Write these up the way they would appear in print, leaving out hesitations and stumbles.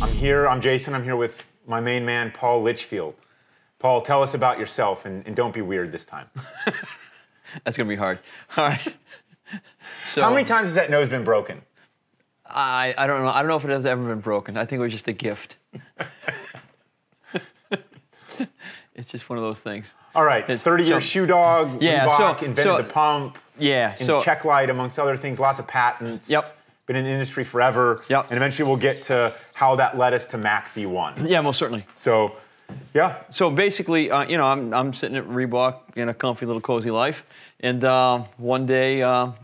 I'm Jason. I'm here with my main man, Paul Litchfield. Paul, tell us about yourself, and don't be weird this time. That's going to be hard. All right. So, how many times has that nose been broken? I don't know. I don't know if it has ever been broken. I think it was just a gift. It's just one of those things. All right, 30-year shoe dog, Reebok, invented the pump, check light, amongst other things, lots of patents. Yep. Been in the industry forever. Yep. And eventually we'll get to how that led us to MACV-1. Yeah, most certainly. So, yeah. So basically, you know, I'm sitting at Reebok in a comfy little cozy life, and one day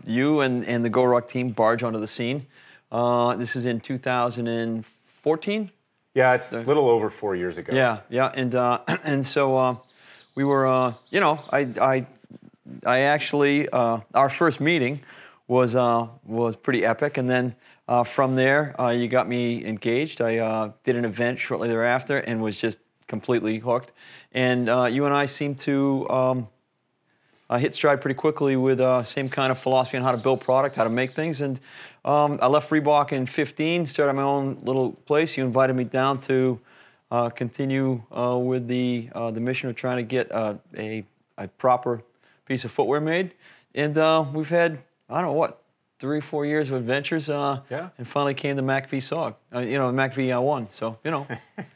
you and the GORUCK team barge onto the scene. This is in 2014. Yeah, it's a little over 4 years ago. Yeah, and so we were, you know, I actually our first meeting was pretty epic, and then from there you got me engaged. I did an event shortly thereafter and was just completely hooked. And you and I seemed to hit stride pretty quickly with same kind of philosophy on how to build product, how to make things. And I left Reebok in 15, started my own little place. You invited me down to continue with the mission of trying to get a proper piece of footwear made. And we've had, I don't know what, 3 or 4 years of adventures, and finally came the MACV-SOG, you know, MACV-1. So, you know,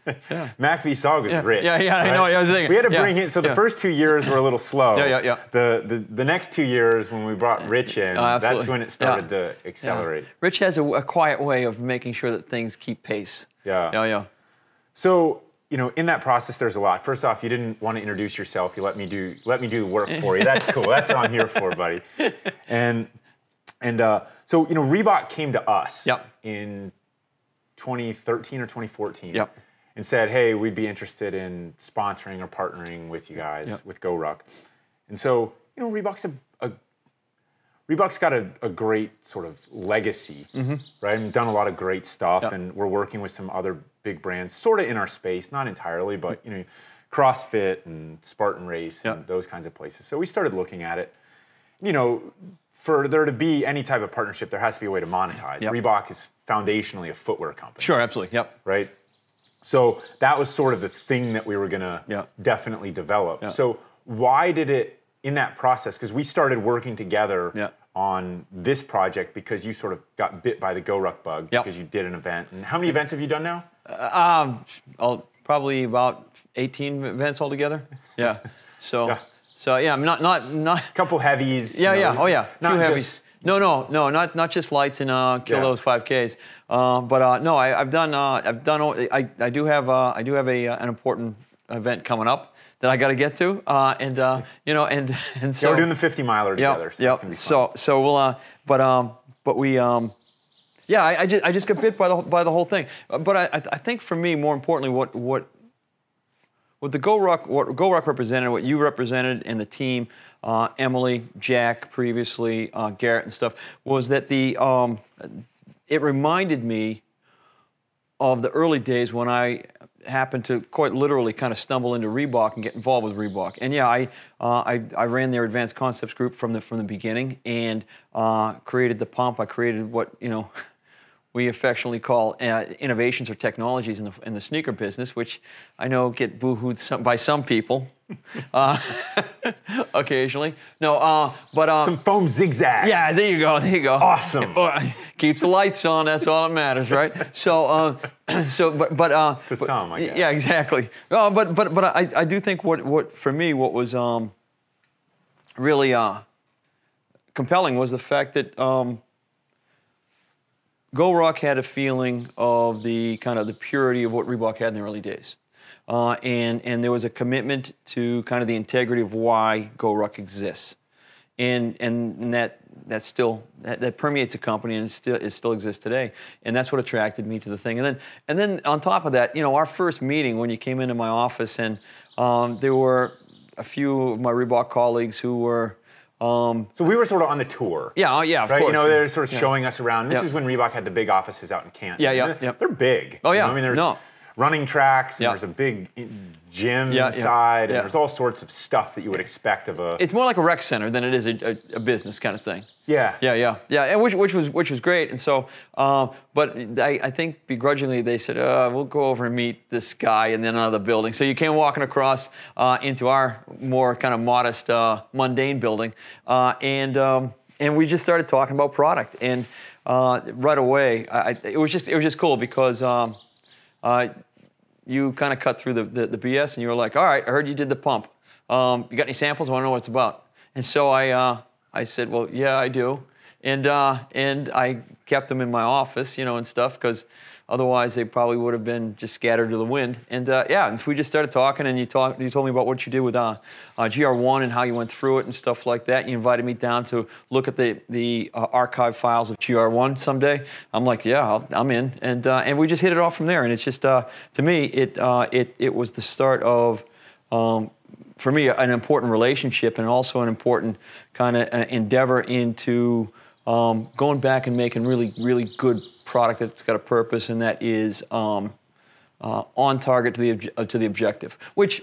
yeah. MACV-SOG was rich. Yeah, right? I know. I was thinking. We had to bring him. So the first 2 years were a little slow. Yeah. The next 2 years, when we brought Rich in, that's when it started to accelerate. Yeah. Rich has a quiet way of making sure that things keep pace. Yeah. So, you know, in that process, there's a lot. First off, you didn't want to introduce yourself. You let me do the work for you. That's cool. That's what I'm here for, buddy. And so, you know, Reebok came to us in 2013 or 2014 and said, hey, we'd be interested in sponsoring or partnering with you guys, with GORUCK. And so, you know, Reebok's got a great sort of legacy, right? And done a lot of great stuff, and we're working with some other big brands, sort of in our space, not entirely, but, you know, CrossFit and Spartan Race and those kinds of places. So we started looking at it. You know, for there to be any type of partnership, there has to be a way to monetize. Reebok is foundationally a footwear company. Sure, absolutely, Right? So that was sort of the thing that we were gonna definitely develop. So why did it, in that process, because we started working together on this project because you sort of got bit by the GORUCK bug because you did an event. And how many events have you done now? Probably about 18 events altogether. Yeah. So yeah, I'm not a couple heavies. Oh yeah, not few heavies. No, not just lights and kill those 5Ks. But no, I do have an important event coming up that I got to get to, and you know, and so we're doing the 50 miler together. So it's gonna be fun. So we'll but we I just got bit by the whole thing. But I think for me, more importantly, what GORUCK represented, what you represented, and the team, Emily, Jack, previously Garrett and stuff, was that it reminded me of the early days when I happened to quite literally kind of stumble into Reebok and get involved with Reebok. And yeah, I ran their advanced concepts group from the beginning and created the pump. I created what, you know, we affectionately call innovations or technologies in the sneaker business, which I know get boo-hooed by some people occasionally. No, but some foam zigzags. Yeah, there you go. Awesome. Keeps the lights on. That's all that matters, right? So, to some, I guess. Yeah, exactly. But I do think what for me what was really compelling was the fact that GORUCK had a feeling of the kind of the purity of what Reebok had in the early days. And there was a commitment to kind of the integrity of why GORUCK exists. And that permeates the company, and it still exists today. And that's what attracted me to the thing. And then on top of that, you know, our first meeting when you came into my office, and there were a few of my Reebok colleagues who were so we were sort of on the tour. Yeah, of right? course. You know, they're sort of showing us around. This is when Reebok had the big offices out in Canton. They're big. Oh, yeah. You know? I mean, there's running tracks, and there's a big gym inside, and there's all sorts of stuff that you would expect of a... It's more like a rec center than it is a business kind of thing. Yeah. Yeah, and which was great. And so, but I think begrudgingly they said, we'll go over and meet this guy and then out of the building. So you came walking across into our more kind of modest, mundane building, and we just started talking about product. And right away, it was just cool because you kind of cut through the BS and you were like, all right, I heard you did the pump. You got any samples? I want to know what it's about. And so I said, well, yeah, I do. And I kept them in my office, you know, and stuff, because otherwise they probably would have been just scattered to the wind. And yeah, we just started talking, and you told me about what you did with GR1 and how you went through it and stuff like that. You invited me down to look at the archive files of GR1 someday. I'm like, yeah, I'm in. And we just hit it off from there. And it's just, to me, it was the start of, for me, an important relationship, and also an important kind of endeavor into going back and making really good product that's got a purpose, and that is on target to the objective. Which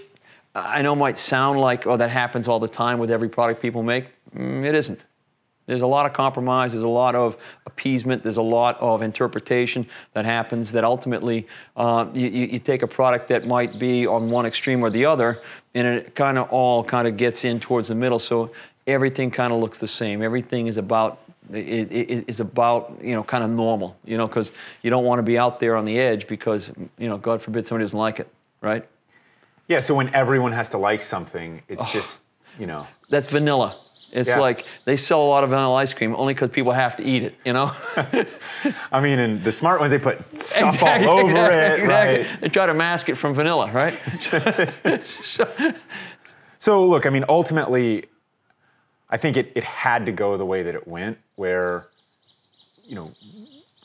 I know might sound like, oh, that happens all the time with every product people make. It isn't. There's a lot of compromise, there's a lot of appeasement, there's a lot of interpretation that happens that ultimately you take a product that might be on one extreme or the other, and it kind of all gets in towards the middle, so everything kind of looks the same. Everything is about, you know, kind of normal, you know, because you don't want to be out there on the edge because, you know, God forbid somebody doesn't like it, right? Yeah, so when everyone has to like something, it's just, you know. That's vanilla. It's like they sell a lot of vanilla ice cream only because people have to eat it, you know? I mean, and the smart ones, they put stuff all over it. Exactly. Right? They try to mask it from vanilla, right? So look, I mean, ultimately, I think it had to go the way that it went, where, you know,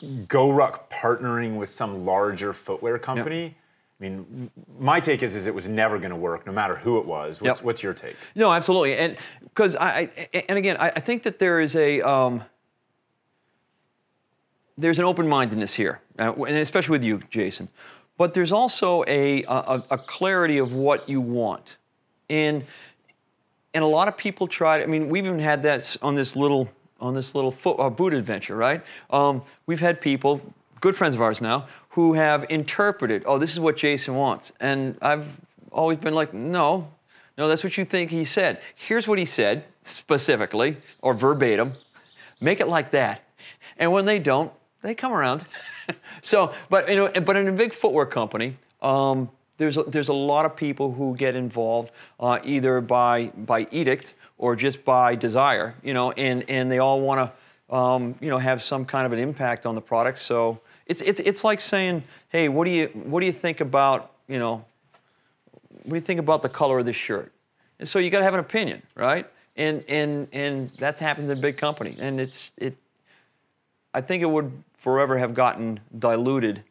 GORUCK partnering with some larger footwear company. Yep. I mean, my take is it was never going to work, no matter who it was. What's your take? No, absolutely, and because I think that there is there's an open-mindedness here, and especially with you, Jason. But there's also a clarity of what you want, and a lot of people try. I mean, we've even had that on this little boot adventure, right? We've had people, good friends of ours now, who have interpreted, oh, this is what Jason wants. And I've always been like, no, that's what you think he said. Here's what he said, specifically, or verbatim. Make it like that. And when they don't, they come around. So, but you know, but in a big footwear company, there's a lot of people who get involved either by edict or just by desire, you know, and they all want to, you know, have some kind of an impact on the product. So it's like saying, hey, what do you think about, you know, what do you think about the color of this shirt? And so you got to have an opinion, right? And that happens in a big company, and I think it would forever have gotten diluted,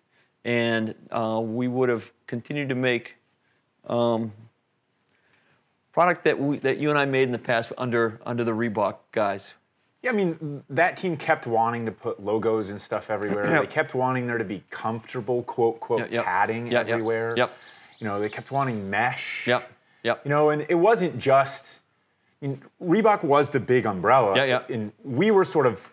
and we would have continued to make product that you and I made in the past under the Reebok guys. Yeah, I mean, that team kept wanting to put logos and stuff everywhere. They kept wanting there to be comfortable, quote, padding everywhere. You know, they kept wanting mesh. You know, and it wasn't just, I mean, Reebok was the big umbrella. And we were sort of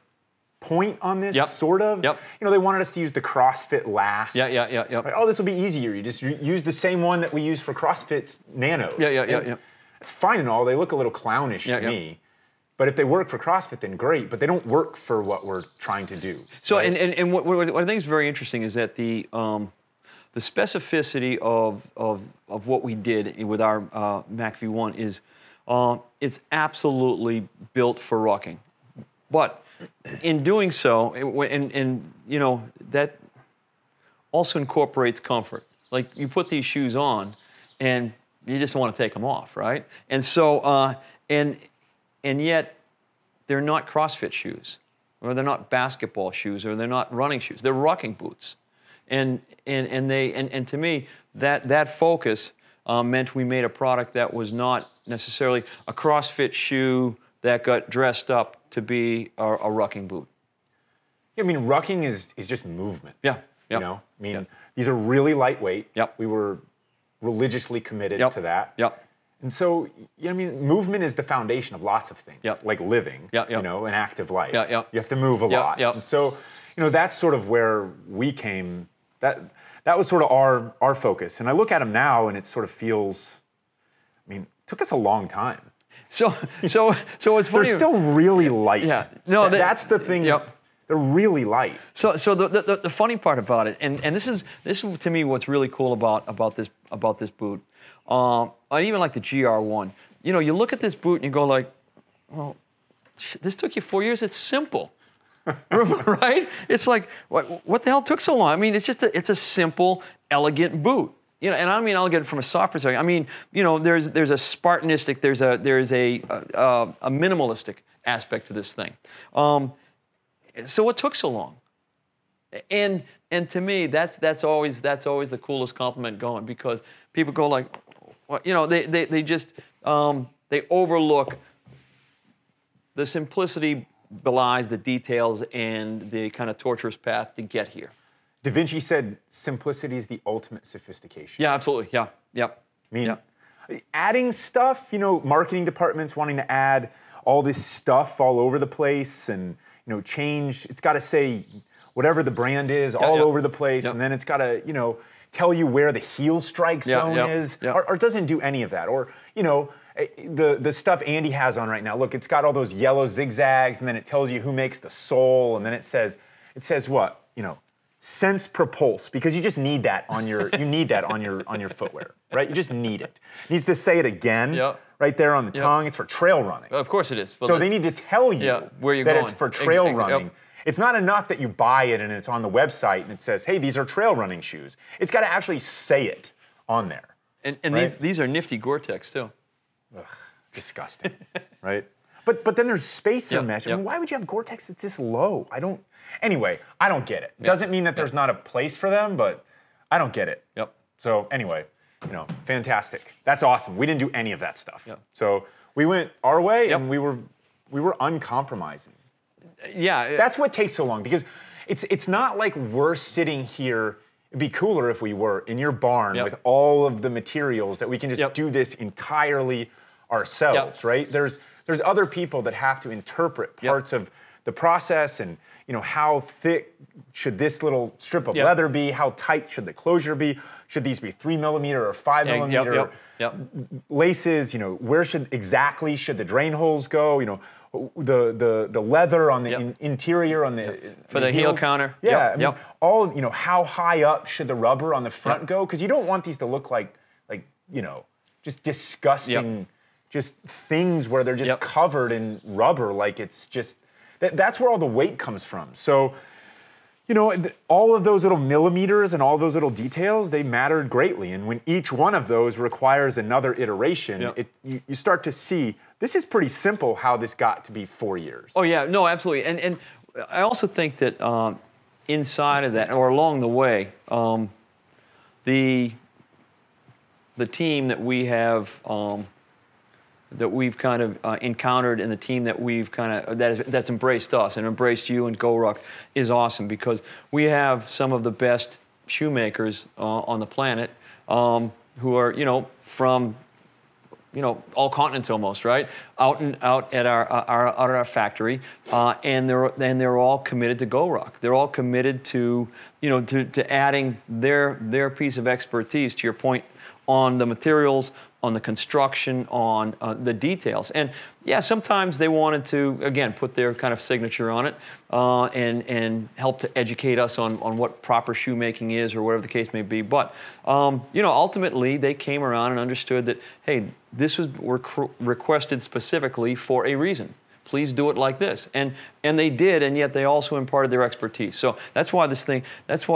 point on this, sort of. You know, they wanted us to use the CrossFit last. Right? Oh, this will be easier. You just use the same one that we use for CrossFit Nanos. It's fine and all. They look a little clownish to me. But if they work for CrossFit, then great. But they don't work for what we're trying to do. So, right? and what I think is very interesting is that the specificity of what we did with our MACV-1 is it's absolutely built for rocking. But in doing so, and you know, that also incorporates comfort. Like you put these shoes on, and you just don't want to take them off, right? And so and yet, they're not CrossFit shoes, or they're not basketball shoes, or they're not running shoes. They're rocking boots, and to me, that focus meant we made a product that was not necessarily a CrossFit shoe that got dressed up to be a rucking boot. Yeah, I mean, rucking is just movement. You know, I mean, these are really lightweight. We were religiously committed to that. And so, I mean, movement is the foundation of lots of things, like living, you know, an active life. You have to move a lot. And so, you know, that's sort of where we came. That was sort of our focus. And I look at them now, and it sort of feels, I mean, it took us a long time. So it's funny. They're still really light. Yeah. No, that's the thing. They're really light. So the funny part about it, and this is to me what's really cool about this boot. I even like the GR1. You know, you look at this boot and you go like, well, this took you 4 years. It's simple, right? It's like, what the hell took so long? I mean, it's a simple, elegant boot. You know, and I don't mean elegant from a soft perspective. I mean, you know, there's a Spartanistic, there's a minimalistic aspect to this thing. So what took so long? And to me, that's always the coolest compliment going, because people go like, well, you know, they just they overlook the simplicity belies the details and the kind of torturous path to get here. Da Vinci said simplicity is the ultimate sophistication. Yeah, absolutely. Yeah, yep. I mean, adding stuff, you know, marketing departments wanting to add all this stuff all over the place, and, you know, change. It's got to say whatever the brand is all over the place, and then it's got to, you know, tell you where the heel strike zone is, or it doesn't do any of that. Or, you know, the stuff Andy has on right now, look, it's got all those yellow zigzags, and then it tells you who makes the sole, and then it says what, you know, Sense Propulse, because you just need that on your on your footwear, right? You just need it. It needs to say it again, right there on the tongue. It's for trail running. Of course it is. Well, so they need to tell you where you're that going. It's for trail running. It's not enough that you buy it and it's on the website and it says, hey, these are trail running shoes. It's got to actually say it on there. And right? these are nifty Gore-Tex too. Ugh, disgusting, right? But then there's spacer mesh. I mean, why would you have Gore-Tex that's this low? Anyway, I don't get it. Doesn't mean that there's not a place for them, but I don't get it. So anyway, you know, fantastic. That's awesome. We didn't do any of that stuff. So we went our way, and we were uncompromising. That's what takes so long, because it's not like we're sitting here. It'd be cooler if we were in your barn with all of the materials that we can just do this entirely ourselves, right? There's other people that have to interpret parts of the process, and, you know, how thick should this little strip of leather be? How tight should the closure be? Should these be 3 millimeter or 5 millimeter laces? You know, where should the drain holes go? You know, the leather on the interior on the for the heel counter. I mean, all, you know, how high up should the rubber on the front go? Because you don't want these to look like, you know, just disgusting, just things where they're just covered in rubber, like it's just. That's where all the weight comes from. So, you know, all of those little millimeters and all those little details, they mattered greatly. And when each one of those requires another iteration, you start to see, this is pretty simple how this got to be 4 years. Oh, yeah, no, absolutely. And I also think that inside of that, or along the way, the team that we have that we've kind of encountered, and the team that we've kind of that's embraced us and embraced you and GORUCK is awesome, because we have some of the best shoemakers on the planet who are, you know, from, you know, all continents almost, right? Out at our factory, and they're all committed to GORUCK. They're all committed to, you know, to adding their piece of expertise, to your point, on the materials, on the construction, on the details. And yeah, sometimes they wanted to, again, put their kind of signature on it and help to educate us on what proper shoemaking is, or whatever the case may be. But, you know, ultimately they came around and understood that, hey, this was requested specifically for a reason. Please do it like this. And they did, and yet they also imparted their expertise. So that's why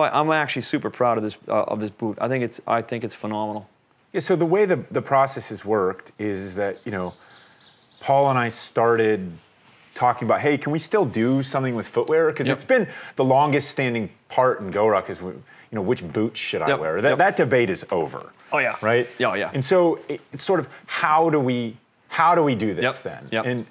I'm actually super proud of this boot. I think it's phenomenal. Yeah, so the way the process has worked is that, you know, Paul and I started talking about, hey, can we still do something with footwear? Because it's been the longest standing part in GORUCK is, you know, which boots should I wear? That debate is over. Oh yeah. Right? Yeah. And so it's sort of, how do we do this then? And,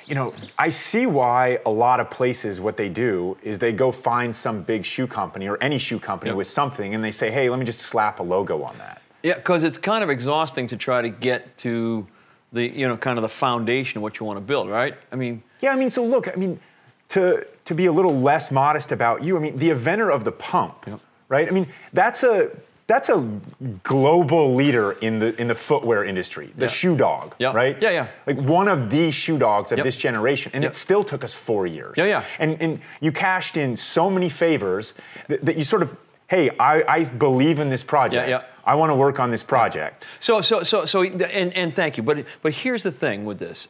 you know, I see why a lot of places, what they do is they go find some big shoe company or any shoe company with something, and they say, hey, let me just slap a logo on that. Yeah, because it's kind of exhausting to try to get to the, kind of the foundation of what you want to build, right? I mean... Yeah, I mean, so look, I mean, to be a little less modest about you, I mean, the inventor of the pump, right? I mean, that's a global leader in the footwear industry, the shoe dog, right? Yeah, yeah. Like one of the shoe dogs of this generation, and it still took us 4 years. Yeah, yeah. And you cashed in so many favors that you sort of, hey, I believe in this project. Yeah, yeah. I want to work on this project. So, and thank you. But here's the thing with this.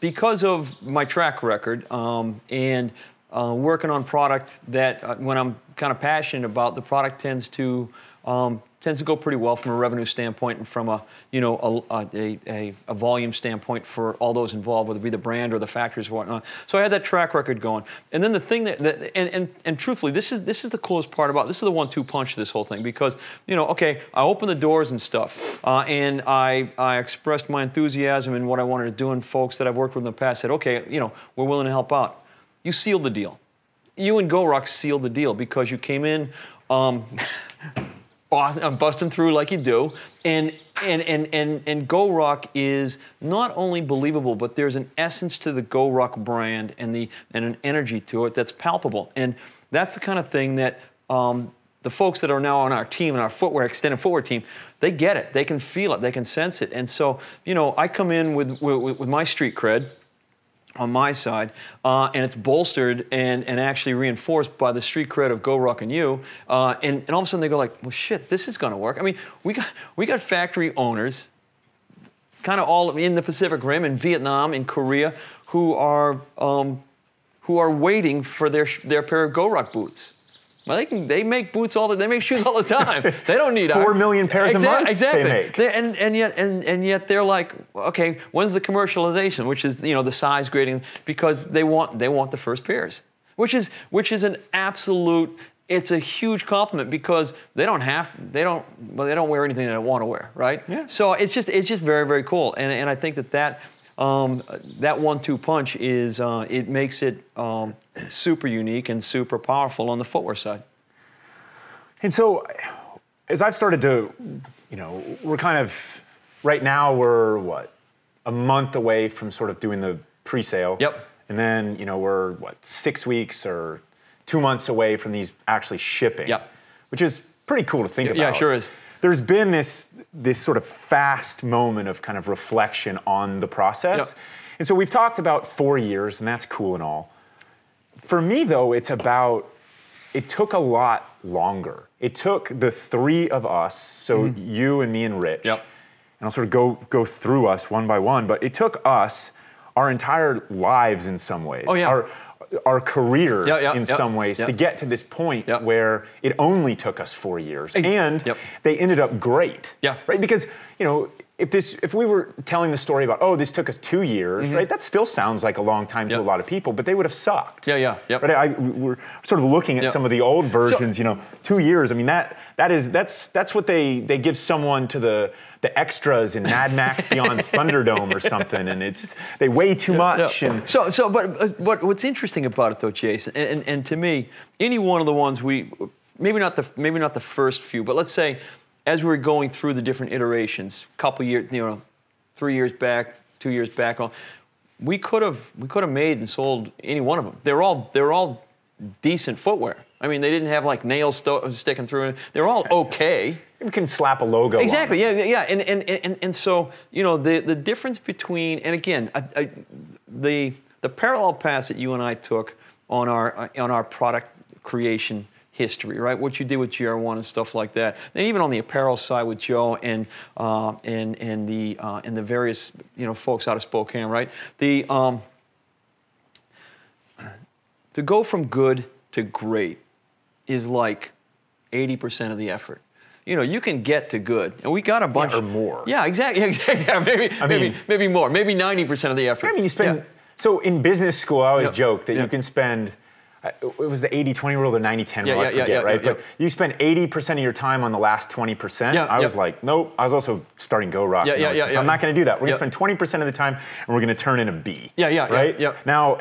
Because of my track record and working on product that when I'm kind of passionate about, the product tends to go pretty well from a revenue standpoint and from a volume standpoint for all those involved, whether it be the brand or the factories or whatnot. So I had that track record going. And then the thing and truthfully, this is the coolest part about this is the 1-2 punch of this whole thing, because okay, I opened the doors and stuff, and I expressed my enthusiasm and what I wanted to do, and folks that I've worked with in the past said, okay, we're willing to help out. You sealed the deal. You and GORUCK sealed the deal because you came in busting through like you do, and GORUCK is not only believable, but there's an essence to the GORUCK brand and an energy to it that's palpable, and that's the kind of thing that the folks that are now on our team and our extended footwear team, they get it, they can feel it, they can sense it, and so I come in with my street cred on my side, and it's bolstered and actually reinforced by the street cred of GORUCK and you, and all of a sudden they go like, well, shit, this is going to work. I mean, we got factory owners, kind of all in the Pacific Rim, in Vietnam, in Korea, who are waiting for their pair of GORUCK boots. Well, they make boots they make shoes all the time. They don't need 4 million pairs a month. Exactly. They make. And yet they're like, okay, when's the commercialization? Which is the size grading, because they want the first pairs, which is an absolute. It's a huge compliment, because they don't wear anything they don't want to wear, right? Yeah. So it's just very, very cool, and I think that 1-2 punch is it makes it super unique and super powerful on the footwear side. And so, as I've started to, we're kind of, right now we're what, a month away from sort of doing the pre-sale. Yep. And then, we're what, 6 weeks or 2 months away from these actually shipping. Yep. Which is pretty cool to think about. Yeah, sure is. There's been this sort of fast moment of kind of reflection on the process. Yep. And so we've talked about 4 years, and that's cool and all. For me, though, it took a lot longer. It took the three of us, so you and me and Rich, yep. and I'll sort of go through us one by one, but it took us our entire lives in some ways. Oh, yeah. Our careers in yep. some ways Yep. to get to this point Yep. where it only took us 4 years, and Yep. they ended up great. Yeah. Right? Because if we were telling the story about, oh, this took us 2 years, right? That still sounds like a long time to Yep. a lot of people, but they would have sucked. Yeah. Yep. Right? We're sort of looking at Yep. some of the old versions. 2 years. I mean, that's what they give someone to the extras in Mad Max Beyond Thunderdome or something, and they weigh too much. Yeah. And But what's interesting about it though, Jason, and to me, any one of the ones maybe not the first few, but let's say as we were going through the different iterations, couple years, 3 years back, 2 years back, we could have made and sold any one of them. They're all decent footwear. I mean, they didn't have like nails sticking through it. They're all okay. we can slap a logo exactly, on it. yeah. And so, the difference between, and again, the parallel paths that you and I took on our product creation history, right? What you did with GR1 and stuff like that, and even on the apparel side with Joe and the various folks out of Spokane, right? To go from good to great is like 80% of the effort. You can get to good, and we got a bunch or more. Yeah, exactly. Yeah, maybe more. Maybe 90% of the effort. I mean, you spend. Yeah. So in business school, I always joke that you can spend. It was the 80-20 rule, the 90-10 rule, I forget, right? But you spend 80% of your time on the last 20%. I was like, nope. I was also starting GORUCK. So I'm not going to do that. We're going to spend 20% of the time, and we're going to turn in a B. Right? Now,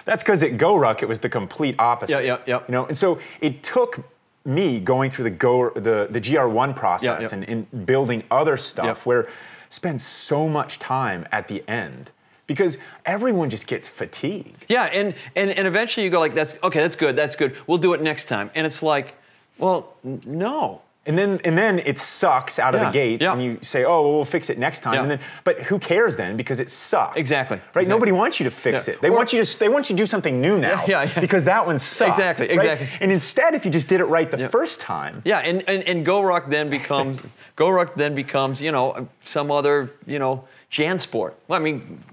that's because at GORUCK, it was the complete opposite. And so it took me going through the GR1 process and building other stuff where spend so much time at the end because everyone just gets fatigued. Yeah, and eventually you go like, that's good. We'll do it next time. And it's like, well, no. And then it sucks out of the gates, and you say, "Oh, well, we'll fix it next time." And then, but who cares then? Because it sucks. Exactly. Right? Exactly. Nobody wants you to fix it. They want you to do something new now. Because that one sucks. Exactly. Right? Exactly. And instead, if you just did it right the first time. Yeah, and GORUCK then becomes some other JanSport. Well, I mean,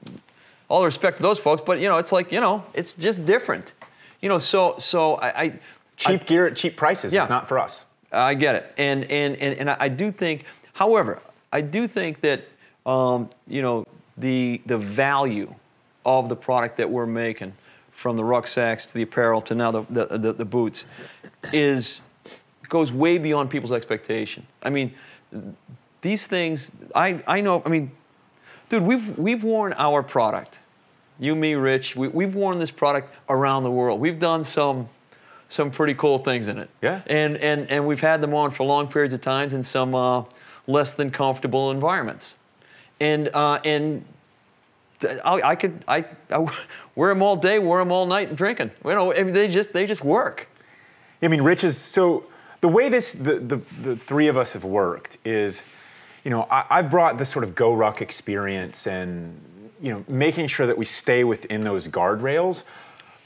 all the respect to those folks, but it's like it's just different. So I cheap gear at cheap prices is not for us. I get it, and I do think, however, I do think that the value of the product that we're making, from the rucksacks to the apparel to now the boots, goes way beyond people's expectation. I mean, these things, I know. I mean, dude, we've worn our product. You, me, Rich. We've worn this product around the world. We've done some pretty cool things in it. Yeah. And we've had them on for long periods of times in some less than comfortable environments. And I wear them all day, wear them all night, and drinking. I mean, they just work. I mean, Rich is so the way the three of us have worked is, I've brought this sort of GORUCK experience and making sure that we stay within those guardrails.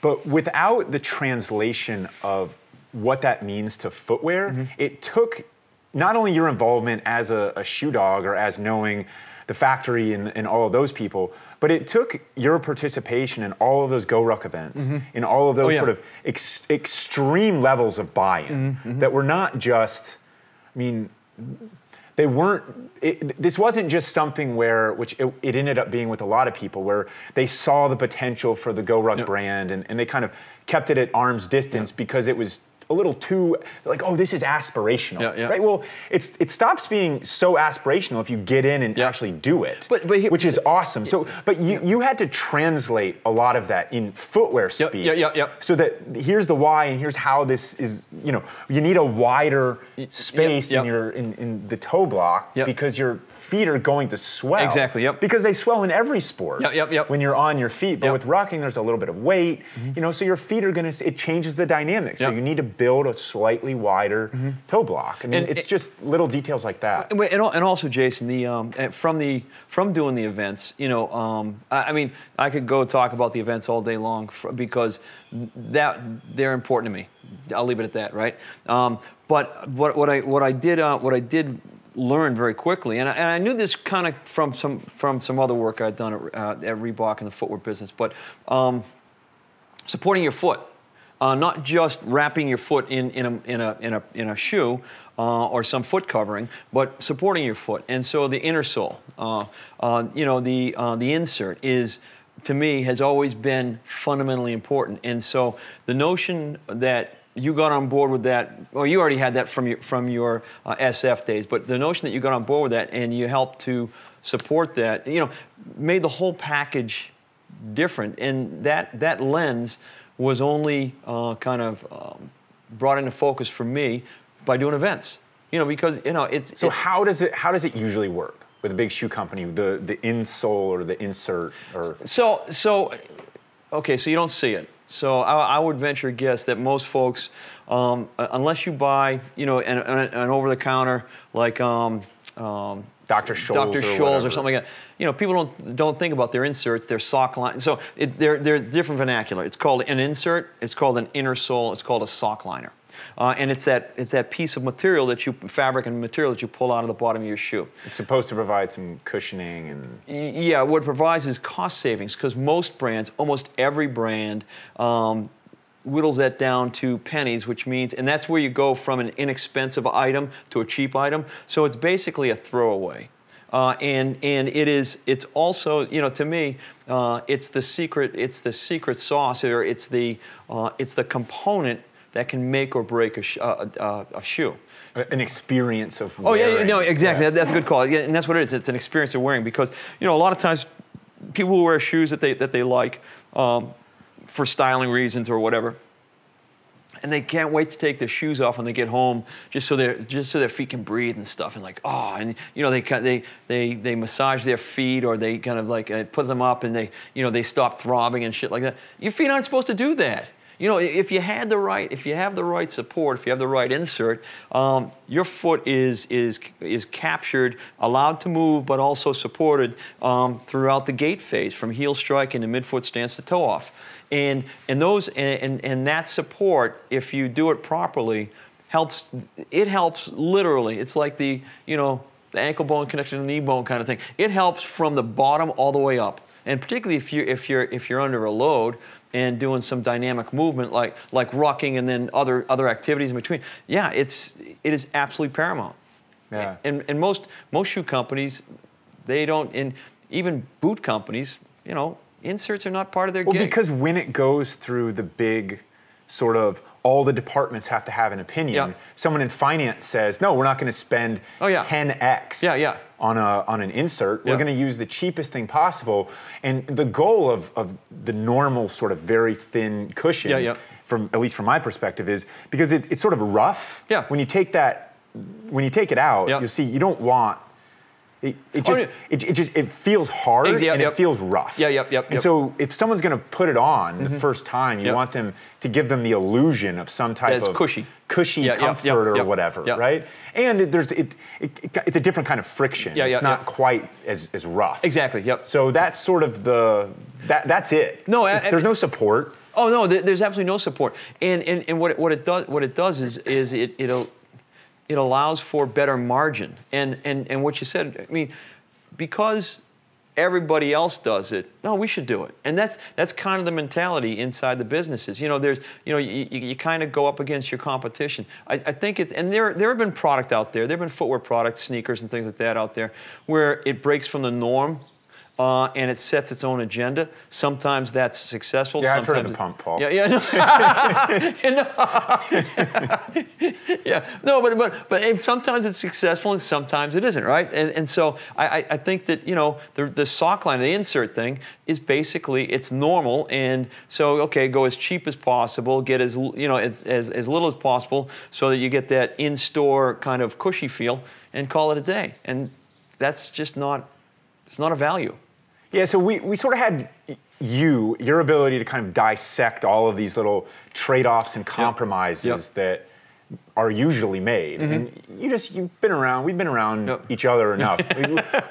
But without the translation of what that means to footwear, it took not only your involvement as a shoe dog or as knowing the factory and all of those people, but it took your participation in all of those GORUCK events, in all of those sort of extreme levels of buy-in that were not just, I mean, they weren't, this wasn't just something which it ended up being with a lot of people, where they saw the potential for the GORUCK brand and they kind of kept it at arm's distance because it was a little too, like, oh, this is aspirational, right? Well, it stops being so aspirational if you get in and actually do it, which is awesome. So, but you had to translate a lot of that in footwear speak. So that here's the why and here's how this is. You need a wider space in the toe block because your feet are going to swell. Exactly. Because they swell in every sport. When you're on your feet, but with rucking, there's a little bit of weight. So your feet are gonna. It changes the dynamic. So you need to build a slightly wider toe block. I mean, it's just little details like that. And also, Jason, from doing the events, I mean, I could go talk about the events all day long because they're important to me. I'll leave it at that, right? But what I did learn very quickly, and I knew this kind of from some other work I'd done at Reebok in the footwear business, but supporting your foot. Not just wrapping your foot in a shoe or some foot covering, but supporting your foot. And so the inner sole, the insert is, to me, has always been fundamentally important. And so the notion that you got on board with that, or you already had that from your SF days, but the notion that you got on board with that and you helped to support that, made the whole package different. And that lens was only kind of brought into focus for me by doing events. Because it's. So how does it usually work with a big shoe company? The insole or the insert or. So okay, so you don't see it. So I would venture a guess that most folks, unless you buy an over the counter like Dr. Scholl's or something like that. People don't think about their inserts, their sock line. So they're different vernacular. It's called an insert. It's called an inner sole. It's called a sock liner, and it's that piece of material fabric and material that you pull out of the bottom of your shoe. It's supposed to provide some cushioning and. Yeah, what it provides is cost savings because most brands, almost every brand. Whittles that down to pennies, which means, and that's where you go from an inexpensive item to a cheap item. So it's basically a throwaway, and it's also, to me, it's the secret sauce, or it's the component that can make or break a shoe. An experience of wearing. Oh yeah, no, exactly. Yeah. That's a good call, and that's what it is. It's an experience of wearing because a lot of times people who wear shoes that they like. For styling reasons or whatever, And they can't wait to take their shoes off when they get home, just so their feet can breathe and stuff. And like, oh, and you know, they massage their feet, or they kind of like put them up, and they stop throbbing and shit like that. Your feet aren't supposed to do that. You know, if you have the right support, if you have the right insert, your foot is captured, allowed to move, but also supported throughout the gait phase, from heel strike into midfoot stance to toe off. And that support, if you do it properly, helps. It helps literally. It's like the ankle bone connected to the knee bone kind of thing. It helps from the bottom all the way up. And particularly if you're under a load and doing some dynamic movement like rucking and then other activities in between, yeah, it is absolutely paramount. Yeah. And most shoe companies, they don't, and even boot companies, inserts are not part of their gig. Well, because when it goes through the big sort of all the departments have to have an opinion, someone in finance says, no, we're not going to spend 10x on an insert. We're going to use the cheapest thing possible. And the goal of the normal sort of very thin cushion, at least from my perspective, is because it's sort of rough. Yeah. When you take it out, you'll see you don't want. It feels hard and it feels rough. And so if someone's going to put it on the first time, you want them to give them the illusion of some type of cushy comfort or whatever, right? And it's a different kind of friction. It's not quite as rough. Exactly. Yep. So that's sort of that's it. No, there's no support. Oh no, there's absolutely no support. And what it does is it allows for better margin. And what you said, I mean, because everybody else does it, no, we should do it. And that's kind of the mentality inside the businesses. You kind of go up against your competition. I think and there have been product out there. There have been footwear products, sneakers and things like that out there, where it breaks from the norm. And it sets its own agenda. Sometimes that's successful. Yeah, sometimes I've heard of the pump, Paul. But sometimes it's successful and sometimes it isn't, right? And so I think that the sock line, the insert thing, is basically it's normal, and so okay, go as cheap as possible, get as little as possible, so that you get that in-store kind of cushy feel, and call it a day. And that's just not. It's not a value. Yeah, so we sort of had your ability to kind of dissect all of these little trade-offs and compromises that are usually made. And you've been around, we've been around each other enough.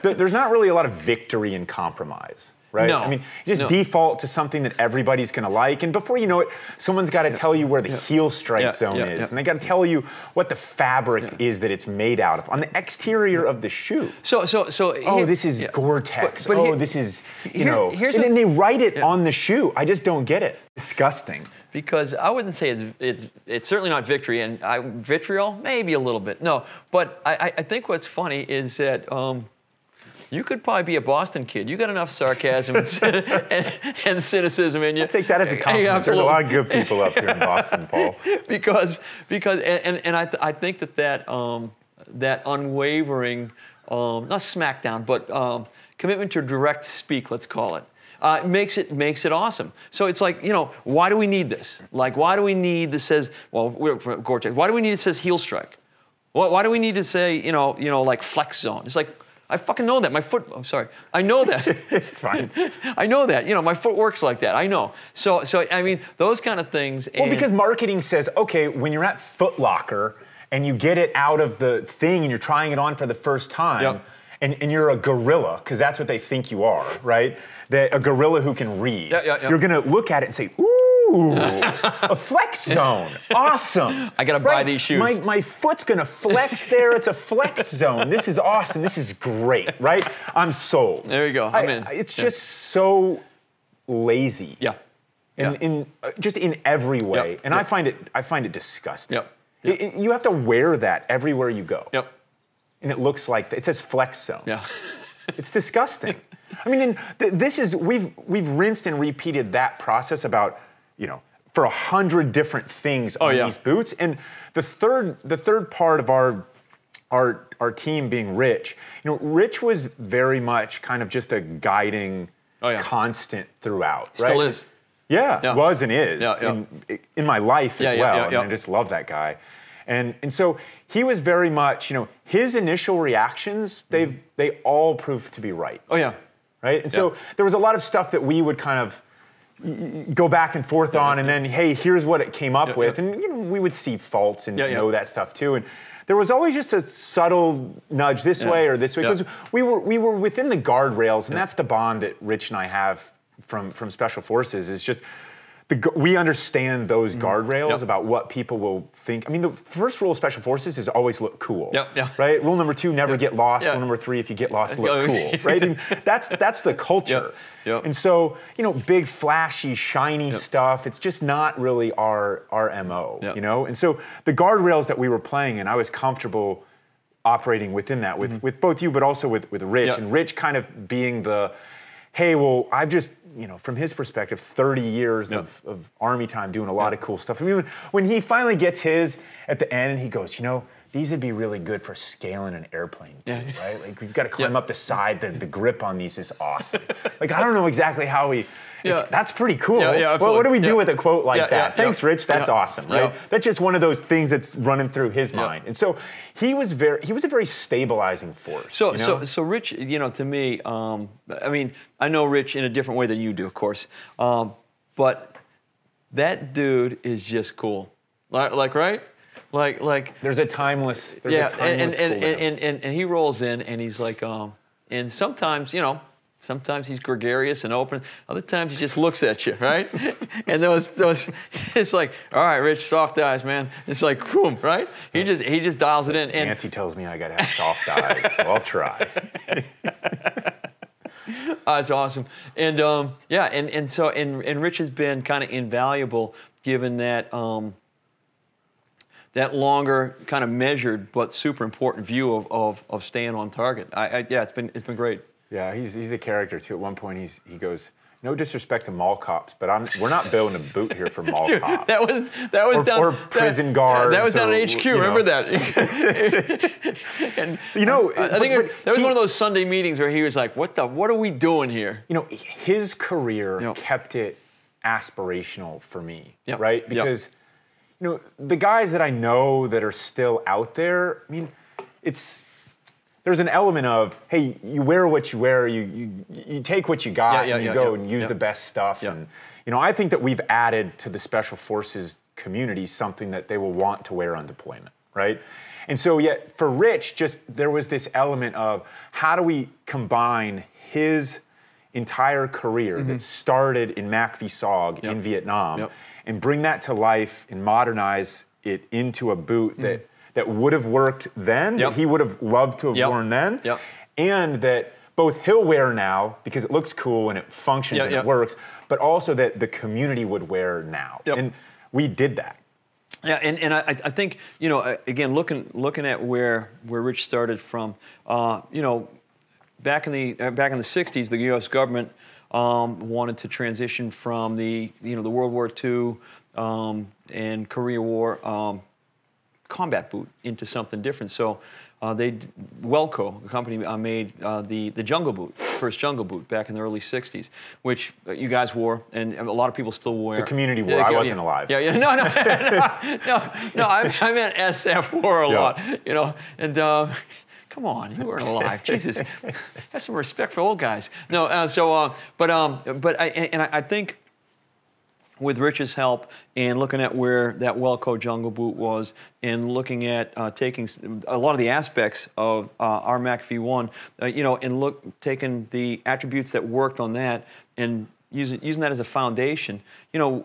There's not really a lot of victory in compromise, right? No. I mean, you just default to something that everybody's gonna like, and before you know it, someone's gotta tell you where the heel strike zone is, and they gotta tell you what the fabric is that it's made out of, on the exterior of the shoe. So this is Gore-Tex. This is, and they write it on the shoe. I just don't get it. Disgusting. Because I wouldn't say it's certainly not victory, and vitriol, maybe a little bit. No, but I think what's funny is that you could probably be a Boston kid. You got enough sarcasm and cynicism in you. I'll take that as a compliment. There's a lot of good people up here in Boston, Paul. because I think that unwavering, not smackdown, but commitment to direct speak, let's call it, makes it awesome. So it's like, why do we need this? Like, why do we need this says, well, we're from Gore-Tex. Why do we need it says heel strike? Why do we need to say, like flex zone? It's like, I fucking know that. My foot, I'm sorry. I know that. It's fine. I know that. My foot works like that. I know. So I mean, those kind of things. Well, because marketing says, okay, when you're at Foot Locker and you get it out of the thing and you're trying it on for the first time, and you're a gorilla, because that's what they think you are, right? A gorilla who can read. You're going to look at it and say, ooh, a flex zone. Awesome. I got to buy these shoes. My foot's going to flex there. It's a flex zone. This is awesome. This is great, right? I'm sold. There you go. I'm in. It's just so lazy. Just in every way. And I find it disgusting. You have to wear that everywhere you go. And it looks like, it says flex zone. It's disgusting. I mean, we've rinsed and repeated that process about, for 100 different things on these boots. And the third part of our team being Rich, Rich was very much kind of just a guiding constant throughout, right? Still is. was and is in my life as well. I mean, I just love that guy. And so he was very much, his initial reactions, they all proved to be right. Oh, yeah. Right? And so there was a lot of stuff that we would kind of go back and forth on, and then, hey, here's what it came up with. And we would see faults and know that stuff too. And there was always just a subtle nudge this way or this way, because we were within the guardrails, and that's the bond that Rich and I have from Special Forces, is just we understand those guardrails about what people will think. I mean, the first rule of Special Forces is always look cool. Right? Rule number 2, never get lost. Rule number 3, if you get lost, look cool. Right? And that's the culture. And so, big, flashy, shiny stuff, it's just not really our MO, And so the guardrails that we were playing in, I was comfortable operating within that with both you, but also with Rich. And Rich kind of being the, hey, well, I've just, from his perspective, 30 years of Army time doing a lot of cool stuff. I mean, when he finally gets his at the end, and he goes, these would be really good for scaling an airplane too, right? Like, we've got to climb up the side. The grip on these is awesome. Like, I don't know exactly how we. That's pretty cool. Well, what do we do with a quote like that? Thanks, Rich. That's awesome, right? That's just one of those things that's running through his mind. And so he was a very stabilizing force. So Rich, to me, I mean, I know Rich in a different way than you do, of course, but that dude is just cool. Right? Like there's a timeless. And he rolls in, and he's like, and sometimes, sometimes he's gregarious and open. Other times he just looks at you, right? And those, it's like, all right, Rich, soft eyes, man. It's like, boom, right? He just dials it in. And Nancy tells me I gotta have soft eyes, so I'll try. It's awesome. And so Rich has been kind of invaluable, given that that longer, kind of measured but super important view of staying on target. It's been great. Yeah, he's a character too. At one point, he goes, no disrespect to mall cops, but we're not building a boot here for mall cops. That was down or prison guards. That was down at HQ. Remember that? And I think that was one of those Sunday meetings where he was like, "What are we doing here?" His career kept it aspirational for me, right? Because the guys that I know that are still out there, I mean, there's an element of, hey, you wear what you wear, you take what you got, and you go and use the best stuff. And I think that we've added to the Special Forces community something that they will want to wear on deployment, right? And so yet for Rich, there was this element of, how do we combine his entire career that started in MACV-SOG in Vietnam and bring that to life and modernize it into a boot that would have worked then, that he would have loved to have worn then, and that both he'll wear now because it looks cool and it functions and it works, but also that the community would wear now. And we did that. Yeah, and I think, again, looking at where Rich started from, back in the 60s, the U.S. government wanted to transition from the World War II and Korea War combat boot into something different. So Welco, the company, made the jungle boot, first jungle boot back in the early 60s, which you guys wore, and a lot of people still wear. The community wore. I wasn't alive. No, I meant SF wore a lot, and come on, you weren't alive. Jesus, have some respect for old guys. No, but I think, with Rich's help and looking at where that Welco jungle boot was, and looking at taking a lot of the aspects of our MACV-1, and taking the attributes that worked on that and using that as a foundation,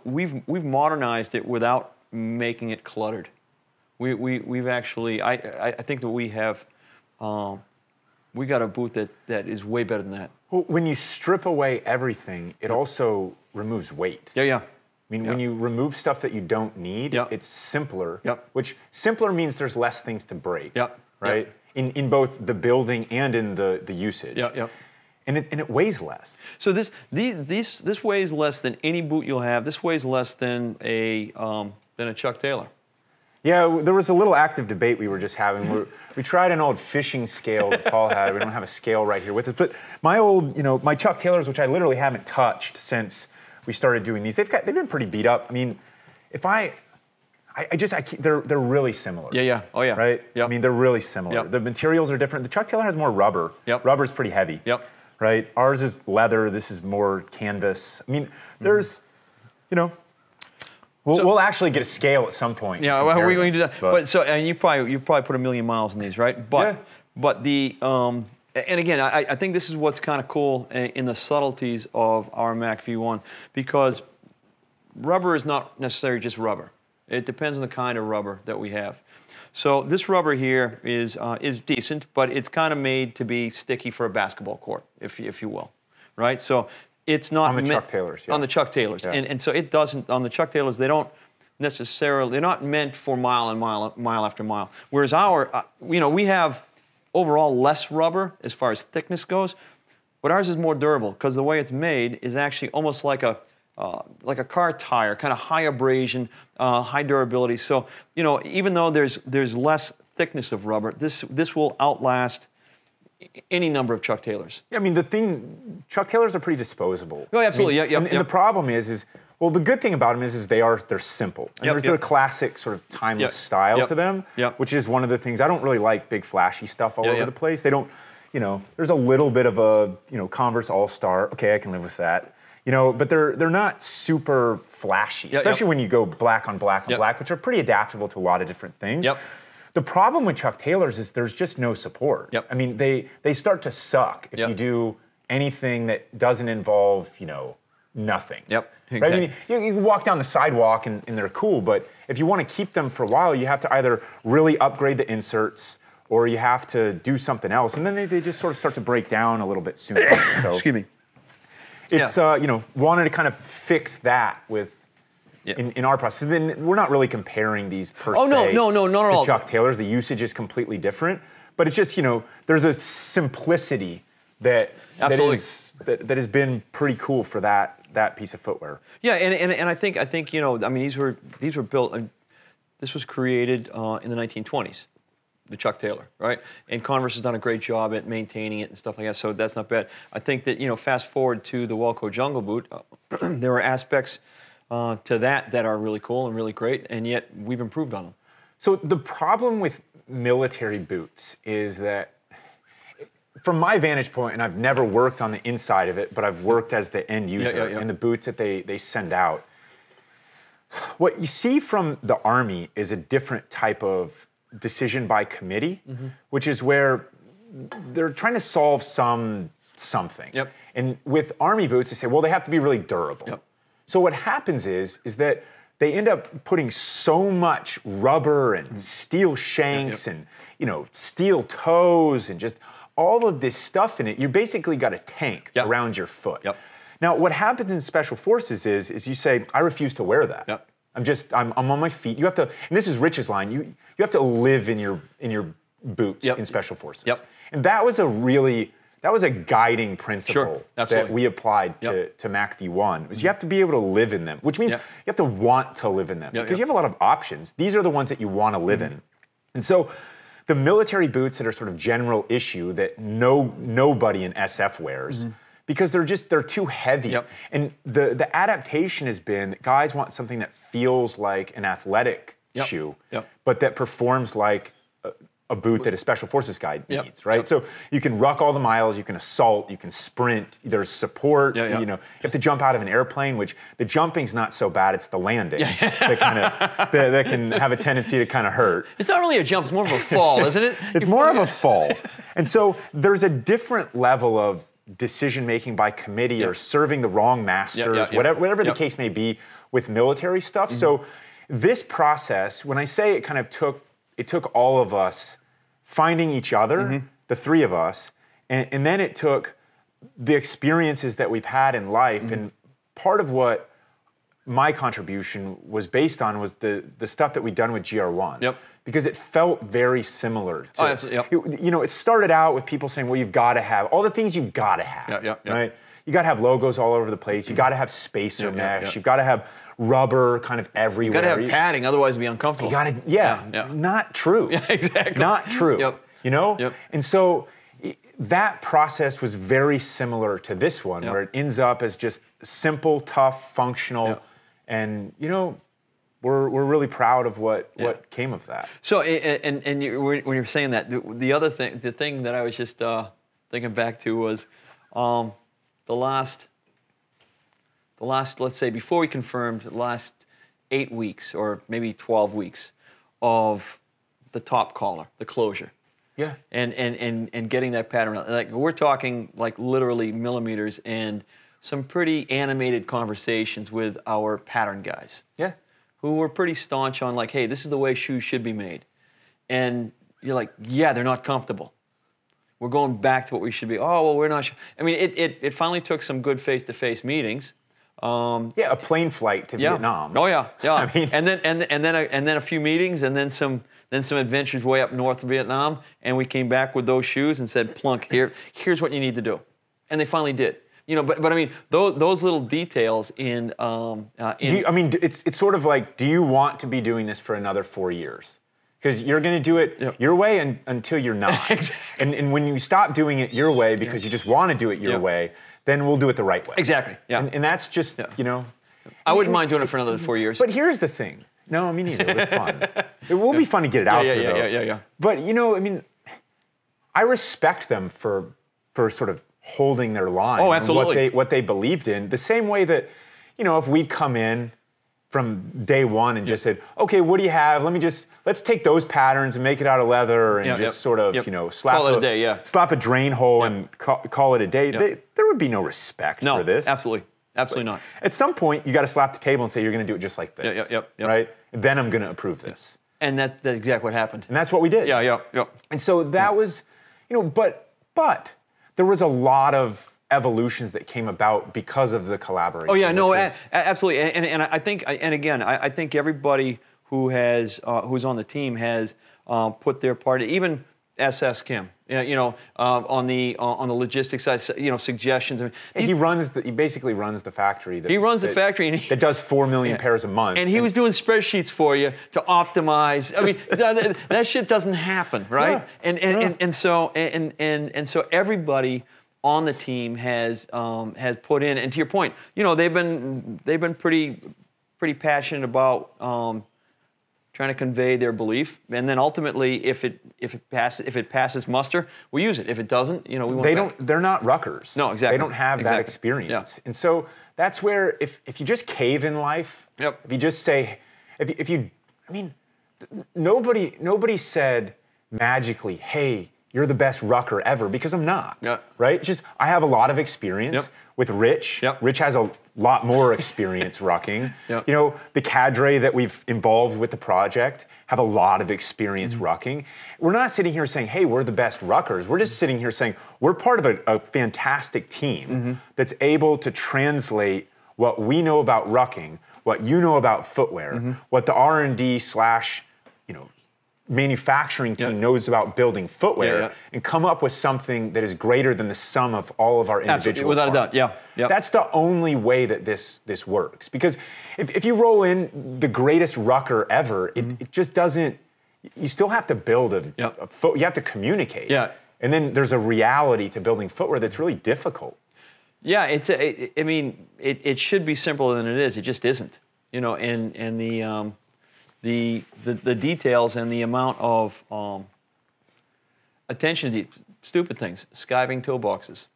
we've modernized it without making it cluttered. We've actually, I think that we have, we got a boot that is way better than that. Well, when you strip away everything, it also removes weight. I mean, when you remove stuff that you don't need, it's simpler, which simpler means there's less things to break, right? In both the building and in the usage. And it weighs less. So this weighs less than any boot you'll have. This weighs less than a Chuck Taylor. Yeah, there was a little active debate we were just having. We tried an old fishing scale that Paul had. We don't have a scale right here with us. But my old, my Chuck Taylors, which I literally haven't touched since we started doing these. They've been pretty beat up. I mean, they're really similar. Yeah. Oh yeah. Right. Yep. I mean, they're really similar. Yep. The materials are different. The Chuck Taylor has more rubber. Yep. Rubber's pretty heavy. Yep. Right. Ours is leather. This is more canvas. I mean, there's, you know. We'll actually get a scale at some point. Yeah, well, we can do that. But so, and you probably put 1 million miles in these, right? But the and again, I think this is what's kind of cool in the subtleties of our MACV-1, because rubber is not necessarily just rubber. It depends on the kind of rubber that we have. So this rubber here is decent, but it's kind of made to be sticky for a basketball court, if you will, right? So. It's not on the Chuck Taylors. Yeah. On the Chuck Taylors, yeah. and so it doesn't. On the Chuck Taylors, they don't necessarily. They're not meant for mile after mile. Whereas our, we have overall less rubber as far as thickness goes, but ours is more durable because the way it's made is actually almost like a car tire, kind of high abrasion, high durability. So even though there's less thickness of rubber, this will outlast any number of Chuck Taylors. Yeah, I mean, Chuck Taylors are pretty disposable. Oh, absolutely. I mean, and the problem is well, the good thing about them is they're simple. And there's a classic sort of timeless style to them, which is one of the things. I don't really like big flashy stuff all over the place. They don't, there's a little bit of a, Converse All-Star. Okay, I can live with that. But they're not super flashy, especially when you go black on black on black, which are pretty adaptable to a lot of different things. The problem with Chuck Taylors is there's just no support. I mean, they start to suck if you do anything that doesn't involve, nothing. Exactly. Right? I mean, you can walk down the sidewalk and they're cool, but if you want to keep them for a while, you have to either really upgrade the inserts or you have to do something else, and then they just sort of start to break down a little bit sooner. So excuse me. It's wanted to kind of fix that with. In our process, then we're not really comparing these per se no, not at all. to Chuck Taylors. The usage is completely different, but it's just there's a simplicity that has been pretty cool for that piece of footwear. Yeah, and I think I mean these were built. This was created in the 1920s, the Chuck Taylor, right? And Converse has done a great job at maintaining it and stuff like that. So that's not bad. I think that fast forward to the Welco Jungle Boot, there were aspects. To that are really cool and really great, and yet we've improved on them. So the problem with military boots is that, from my vantage point, and I've never worked on the inside of it, but I've worked as the end user in the boots that they send out. What you see from the Army is a different type of decision by committee, which is where they're trying to solve something. And with Army boots, they say, well, they have to be really durable. So what happens is that they end up putting so much rubber and steel shanks and steel toes and just all of this stuff in it. You basically got a tank around your foot. Now what happens in Special Forces is you say, I refuse to wear that. I'm on my feet. You have to, and this is Rich's line. You have to live in your boots in Special Forces. And that was a guiding principle that we applied to MACV-1. Was you have to be able to live in them, which means you have to want to live in them because you have a lot of options. These are the ones that you want to live in. And so the military boots that are sort of general issue that nobody in SF wears because they're too heavy. And the adaptation has been that guys want something that feels like an athletic shoe, but that performs like a boot that a Special Forces guy needs, right? So you can ruck all the miles, you can assault, you can sprint, there's support, you have to jump out of an airplane, which the jumping's not so bad, it's the landing that can have a tendency to kind of hurt. It's not really a jump, it's more of a fall, isn't it? It's more of a fall. And so there's a different level of decision-making by committee or serving the wrong masters, whatever the case may be with military stuff. So this process, when I say it kind of took all of us finding each other, the three of us, and then it took the experiences that we've had in life, and part of what my contribution was based on was the stuff that we'd done with GR1. Because it felt very similar to, it started out with people saying, well, you've got to have, all the things you've got to have, right? You got to have logos all over the place, you got to have spacer mesh, you've got to have rubber kind of everywhere. You got to have padding, otherwise it'd be uncomfortable. You got to, not true. Exactly. Not true. And so that process was very similar to this one, where it ends up as just simple, tough, functional, and we're really proud of what came of that. So, when you're saying that, the other thing, the thing that I was just thinking back to was the last, let's say, before we confirmed, the last 8 weeks or maybe 12 weeks of the top collar, the closure. Yeah. And getting that pattern. Like, we're talking like literally millimeters, and some pretty animated conversations with our pattern guys. Yeah. Who were pretty staunch on, like, hey, this is the way shoes should be made. And you're like, yeah, they're not comfortable. We're going back to what we should be. Oh, well, we're not sure. I mean, it finally took some good face-to-face meetings. A plane flight to Vietnam. Oh yeah, yeah. I mean, and then a few meetings, and then some adventures way up north of Vietnam, and we came back with those shoes and said, plunk, here's what you need to do, and they finally did. But I mean, those little details in. It's sort of like, do you want to be doing this for another 4 years? Because you're going to do it your way until you're not. Exactly. And when you stop doing it your way because you just want to do it your way, then we'll do it the right way. Exactly. Yeah. And that's just I wouldn't mind doing it for another 4 years. But here's the thing. No, me neither. It was fun. It will be fun to get it out there, though. Yeah. But I respect them for sort of holding their line. Oh, absolutely. And what they believed in. The same way that, if we'd come in from day one and just said, okay, what do you have? Let's take those patterns and make it out of leather and sort of, slap a drain hole and call it a day. There would be no respect for this. Absolutely. Absolutely not. At some point, you got to slap the table and say, you're going to do it just like this. Right? And then I'm going to approve this. And that's exactly what happened. And that's what we did. Yeah. And so that was, but there was a lot of evolutions that came about because of the collaboration. Oh yeah, no, absolutely. And I think, and again, I think everybody who's on the team has put their part. Even SS Kim, on the logistics side, suggestions. He basically runs the factory. He runs the factory that does 4 million pairs a month. And he was doing spreadsheets for you to optimize. I mean, that shit doesn't happen, right? Yeah. And so everybody on the team has put in. And to your point, they've been pretty passionate about trying to convey their belief, and then ultimately, if it passes muster, we use it. If it doesn't, we won't. They're not ruckers. No, exactly. They don't have that experience, and so that's where if you just cave in life, if you just say, nobody said magically, hey, you're the best rucker ever, because I'm not. Right? It's just I have a lot of experience with Rich. Rich has a lot more experience rucking. The cadre that we've involved with the project have a lot of experience rucking. We're not sitting here saying, hey, we're the best ruckers. We're just sitting here saying we're part of a fantastic team that's able to translate what we know about rucking, what you know about footwear, what the R&D / manufacturing team knows about building footwear, and come up with something that is greater than the sum of all of our individual parts. Without a doubt, That's the only way that this works. Because if you roll in the greatest rucker ever, it just doesn't. You still have to build a foot. You have to communicate. And then there's a reality to building footwear that's really difficult. Yeah, it should be simpler than it is. It just isn't. And the details and the amount of attention to stupid things, skiving toe boxes.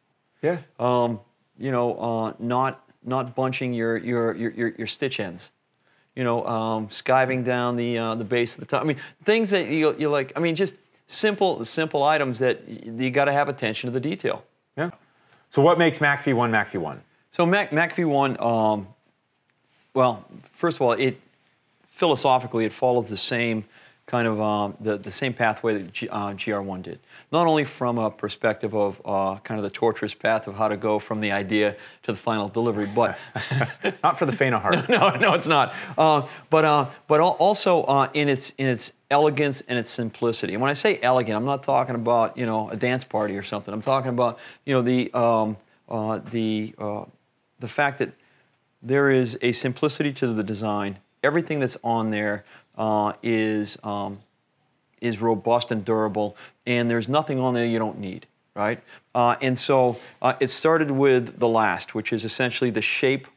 Not bunching your stitch ends. Skiving down the base of the top. I mean, things that you like. I mean, just simple items that you got to have attention to the detail. Yeah. So what makes MACV-1 MACV-1? So MACV-1, well, first of all, philosophically, it follows the same kind of the same pathway that GR1 did. Not only from a perspective of kind of the torturous path of how to go from the idea to the final delivery, but not for the faint of heart. No, it's not. But also in its elegance and its simplicity. And when I say elegant, I'm not talking about a dance party or something. I'm talking about the fact that there is a simplicity to the design. Everything that's on there is robust and durable, and there's nothing on there you don't need. right? And so it started with the last, which is essentially the shape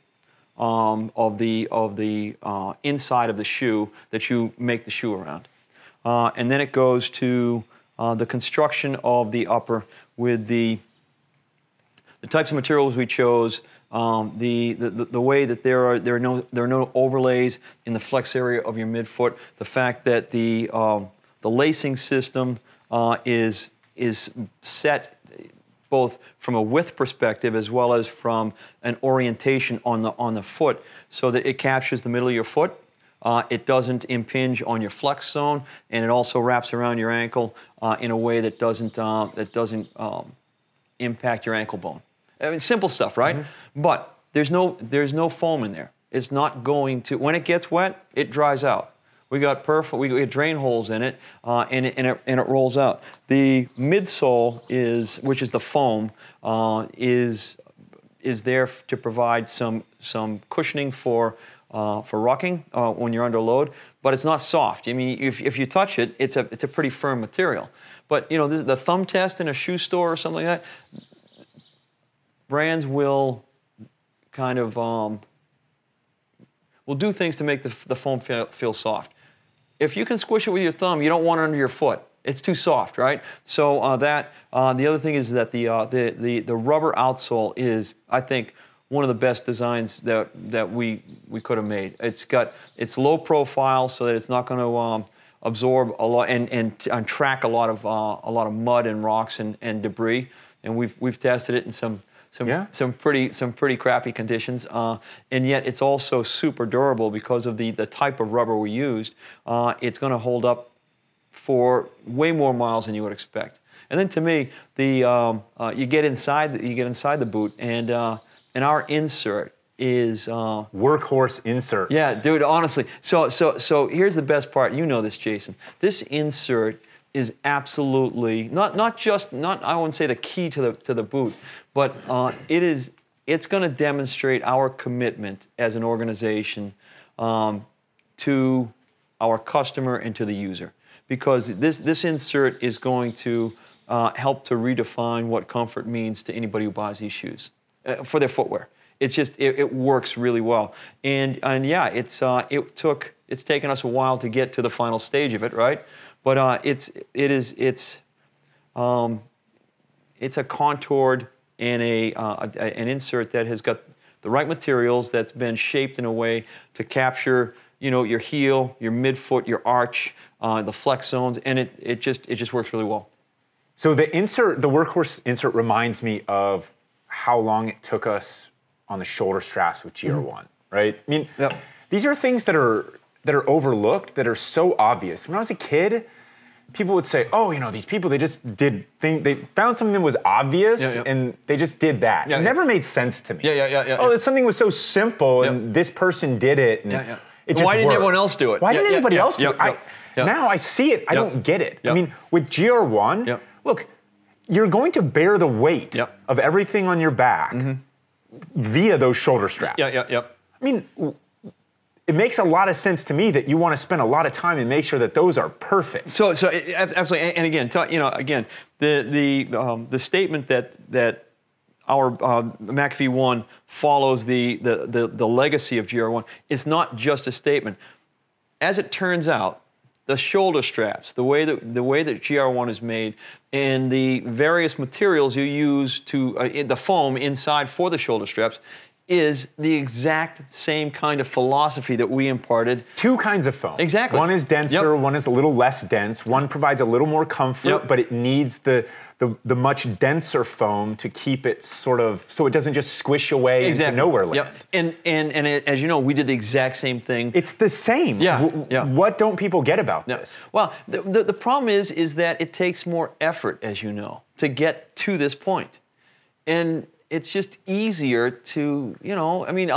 of the inside of the shoe that you make the shoe around. And then it goes to the construction of the upper with the types of materials we chose, the way that there are no overlays in the flex area of your midfoot, the fact that the lacing system is set both from a width perspective as well as from an orientation on the foot, so that it captures the middle of your foot. It doesn't impinge on your flex zone, and it also wraps around your ankle in a way that doesn't impact your ankle bone. I mean, simple stuff, right? Mm-hmm. But there's no foam in there. It's not going to. When it gets wet, it dries out. We got we got drain holes in it, and it rolls out. The midsole which is the foam, is there to provide some cushioning for rucking when you're under load, but it's not soft. I mean, if you touch it, it's a pretty firm material. But you know, the thumb test in a shoe store or something like that, brands will kind of will do things to make the foam feel soft. If you can squish it with your thumb, you don't want it under your foot. It's too soft, right? So the other thing is that the rubber outsole is, I think, one of the best designs that we could have made. It's low profile so that it's not going to absorb a lot and track a lot of mud and rocks and debris. And we've tested it in some pretty crappy conditions, and yet it's also super durable because of the type of rubber we used. It's going to hold up for way more miles than you would expect. And then to me, you get inside the boot, and our insert is Workhorse Insert. Yeah, dude. Honestly, so here's the best part. You know this, Jason. This insert is absolutely not I wouldn't say the key to the boot, but it's going to demonstrate our commitment as an organization to our customer and to the user, because this insert is going to help to redefine what comfort means to anybody who buys these shoes for their footwear. It's just it works really well, and yeah, it's taken us a while to get to the final stage of it, right? But it's a contoured and an insert that has got the right materials, that's been shaped in a way to capture, you know, your heel, your midfoot, your arch, the flex zones, and it just works really well. So the Workhorse insert reminds me of how long it took us on the shoulder straps with GR1, mm-hmm. right? I mean, yep. These are things that are overlooked, that are so obvious. When I was a kid, people would say, "Oh, you know, these people, they found something that was obvious, and they just did that." It never made sense to me. Oh, something was so simple, and this person did it, and it just Why didn't worked. everyone else do it? Why didn't anybody else do it? Now I see it, I don't get it. I mean, with GR1, look, you're going to bear the weight of everything on your back via those shoulder straps. I mean, it makes a lot of sense to me that you want to spend a lot of time and make sure that those are perfect. So absolutely, and again, you know, again, the statement that our MACV-1 follows the legacy of GR1 is not just a statement. As it turns out, the shoulder straps, the way that GR1 is made, and the various materials you use to the foam inside for the shoulder straps, is the exact same kind of philosophy that we imparted. Two kinds of foam. Exactly. One is denser, one is a little less dense. One provides a little more comfort, but it needs the much denser foam to keep it sort of, so it doesn't just squish away into nowhere land. And as you know, we did the exact same thing. It's the same. What don't people get about this? Well, the problem is that it takes more effort, as you know, to get to this point. And it's just easier to, you know, I mean,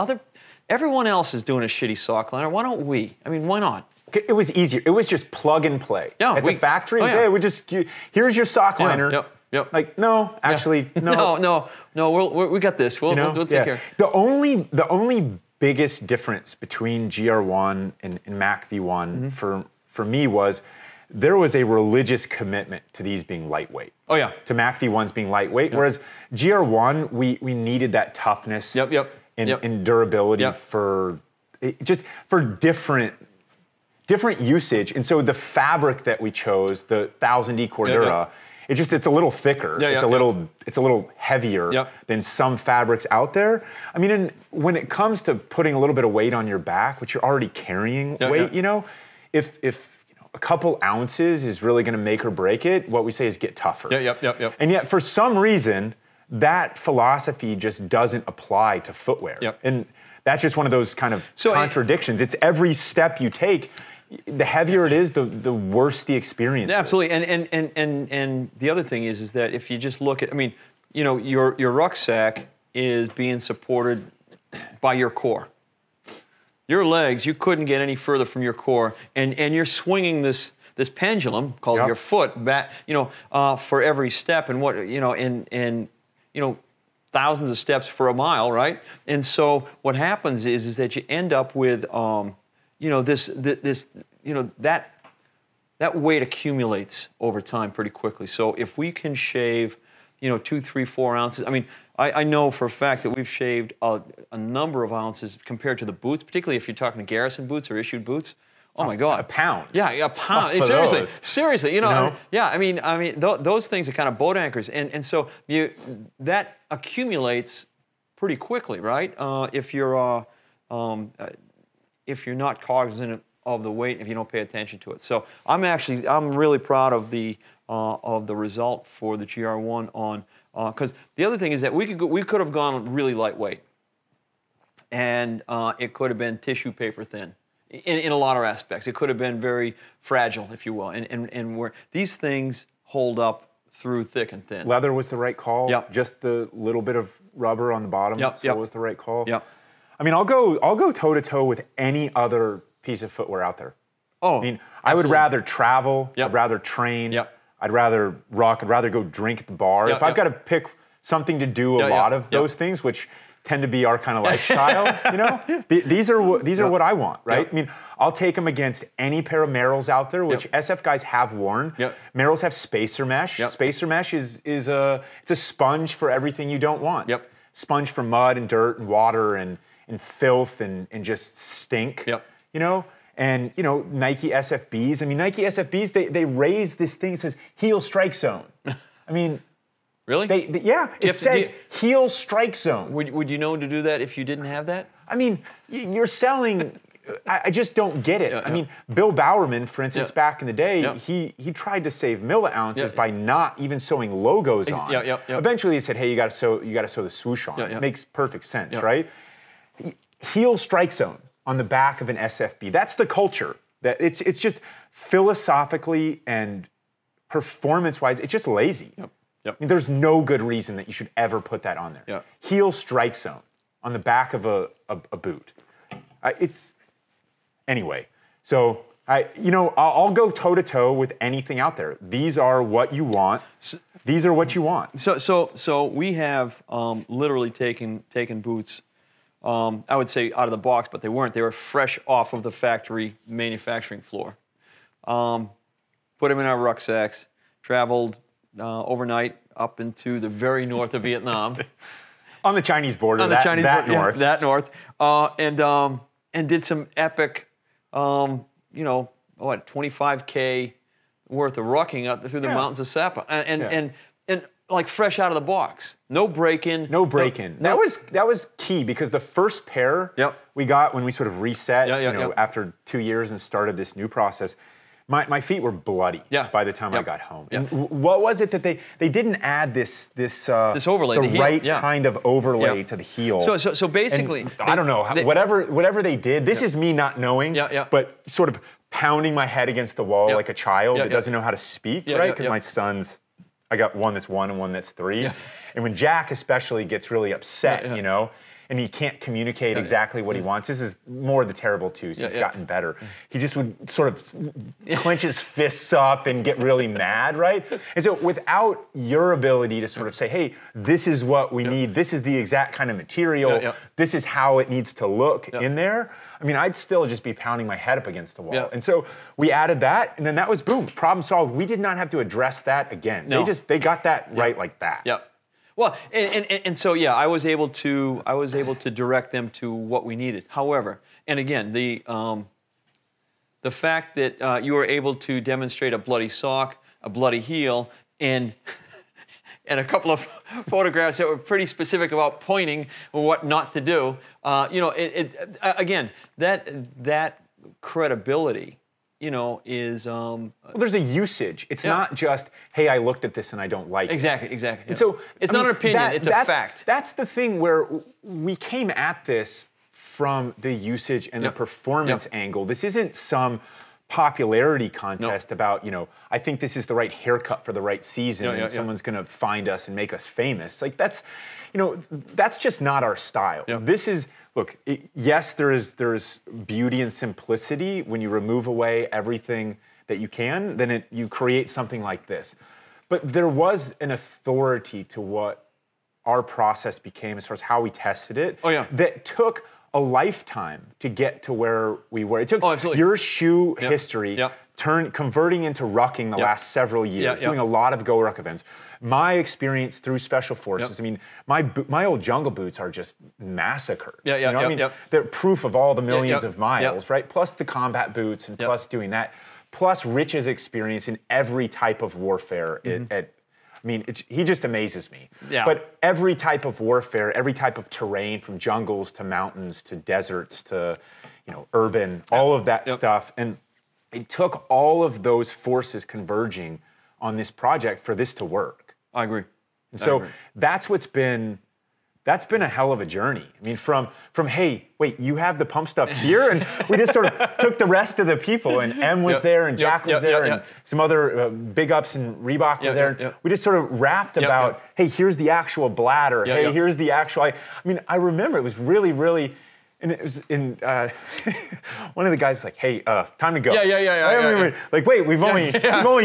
everyone else is doing a shitty sock liner. Why don't we? I mean, why not? It was easier. It was just plug and play. At the factory, we just, here's your sock liner. Like, no, actually, no. No, we got this. We'll take care. The only biggest difference between GR1 and MACV-1 for me was there was a religious commitment to these being lightweight. Oh yeah. To MACV-1s being lightweight, whereas GR1, we needed that toughness and durability for different usage. And so the fabric that we chose, the 1000E Cordura, it's a little thicker. It's a little heavier than some fabrics out there. I mean, and when it comes to putting a little bit of weight on your back, which you're already carrying weight, you know, if a couple ounces is really going to make or break it, what we say is get tougher. And yet, for some reason, that philosophy just doesn't apply to footwear. And that's just one of those kind of contradictions. It's every step you take. The heavier it is, the worse the experience is. Absolutely, and the other thing is that if you just look at, I mean, you know, your rucksack is being supported by your core. Your legs, you couldn't get any further from your core, and you're swinging this pendulum called your foot back, you know, for every step, and what, you know, and you know, thousands of steps for a mile, right? And so what happens is that you end up with you know, this you know, that weight accumulates over time pretty quickly. So if we can shave, you know, 2, 3, 4 ounces. I mean, I know for a fact that we've shaved a number of ounces compared to the boots, particularly if you're talking Garrison boots or issued boots. Oh my God, a pound. Yeah, a pound. Seriously, you know. Yeah, I mean, those things are kind of boat anchors, and so that accumulates pretty quickly, right? If you're not cognizant of the weight, if you don't pay attention to it. So I'm really proud of the result for the GR1 on, because the other thing is that we could have gone really lightweight, and it could have been tissue paper thin in a lot of aspects. It could have been very fragile, if you will, and where these things hold up through thick and thin. Leather was the right call. Just the little bit of rubber on the bottom was the right call. I mean, I'll go toe to toe with any other piece of footwear out there. Oh, I mean, I would rather travel. I'd rather train. I'd rather rock. I'd rather go drink at the bar. If I've got to pick something to do a lot of those things, which tend to be our kind of lifestyle, you know, these are what I want, right? I mean, I'll take them against any pair of Merrells out there, which SF guys have worn. Merrells have spacer mesh. Spacer mesh is it's a sponge for everything you don't want. Sponge for mud and dirt and water and filth and just stink. You know, and you know, Nike SFBs. I mean, Nike SFBs, they raise this thing that says heel strike zone. I mean, really? It says heel strike zone. Would you know to do that if you didn't have that? I mean, you're selling. I just don't get it. I mean, Bill Bowerman, for instance, back in the day, he tried to save milliounces by not even sewing logos on. Eventually, he said, "Hey, you got to sew the swoosh on." It makes perfect sense, right? Heel strike zone on the back of an SFB. That's the culture. That it's just philosophically and performance-wise, it's just lazy. I mean, there's no good reason that you should ever put that on there. Heel strike zone on the back of a boot. Anyway. So I'll go toe to toe with anything out there. These are what you want. These are what you want. So we have literally taken boots. I would say out of the box, but they weren't. They were fresh off of the factory manufacturing floor. Put them in our rucksacks, traveled overnight up into the very north of Vietnam. On the Chinese border, that north. And did some epic, 25K worth of rucking up through the mountains of Sapa. And like fresh out of the box. No break-in. No break-in. That was key because the first pair we got when we sort of reset, after 2 years and started this new process, my feet were bloody by the time I got home. And what was it that they didn't add this overlay, the right kind of overlay to the heel? So basically, I don't know, whatever they did. This is me not knowing, but sort of pounding my head against the wall like a child that doesn't know how to speak, right? Because my son's. I got one that's 1 and one that's 3. And when Jack especially gets really upset, and he can't communicate exactly what he wants, this is more of the terrible twos. He's gotten better. He just would sort of clench his fists up and get really mad, right? And so without your ability to sort of say, hey, this is what we need, this is the exact kind of material, this is how it needs to look in there, I mean, I'd still just be pounding my head up against the wall. Yeah. And so we added that, and then that was boom, problem solved. We did not have to address that again. No. They got that right like that. Yep. Well, and so yeah, I was able to direct them to what we needed. However, and again, the fact that you were able to demonstrate a bloody sock, a bloody heel, and a couple of photographs that were pretty specific about pointing or what not to do. You know, again, that credibility, you know, is well, there's a usage. It's not just, hey, I looked at this and I don't like it. Exactly. And so it's not an opinion, it's a fact. That's the thing where we came at this from the usage and the performance angle. This isn't some popularity contest about, you know, I think this is the right haircut for the right season and someone's going to find us and make us famous. Like that's, you know, that's just not our style. This is, look, yes, there's beauty and simplicity. When you remove away everything that you can, then you create something like this. But there was an authority to what our process became as far as how we tested it. That took a lifetime to get to where we were. It took your shoe history converting into rucking the last several years, doing a lot of GORUCK events. My experience through Special Forces, I mean, my old jungle boots are just massacred. You know what I mean? They're proof of all the millions of miles, right? Plus the combat boots and plus doing that. Plus Rich's experience in every type of warfare I mean, he just amazes me. But every type of warfare, every type of terrain, from jungles to mountains to deserts to, you know, urban, all of that stuff. And it took all of those forces converging on this project for this to work. I agree. And so that's been a hell of a journey. I mean, from hey, wait, you have the pump stuff here? And we just sort of took the rest of the people, and M was there, and Jack was there, and some other big ups and Reebok were there. We just sort of rapped about, hey, here's the actual bladder. Hey, here's the actual, I mean, I remember it was really, really, and it was in, one of the guys was like, hey, time to go. Like, wait, we've only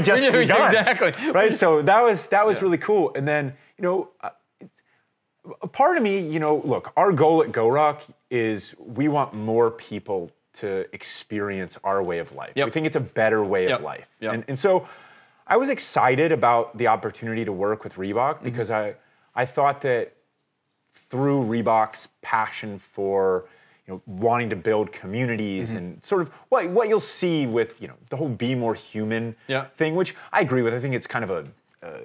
just begun. Exactly. Right, so that was really cool. And then, you know, a part of me, you know, look, our goal at GORUCK is we want more people to experience our way of life. We think it's a better way of life. And so I was excited about the opportunity to work with Reebok because I thought that through Reebok's passion for, you know, wanting to build communities and sort of what you'll see with, you know, the whole be more human thing, which I agree with. I think it's kind of a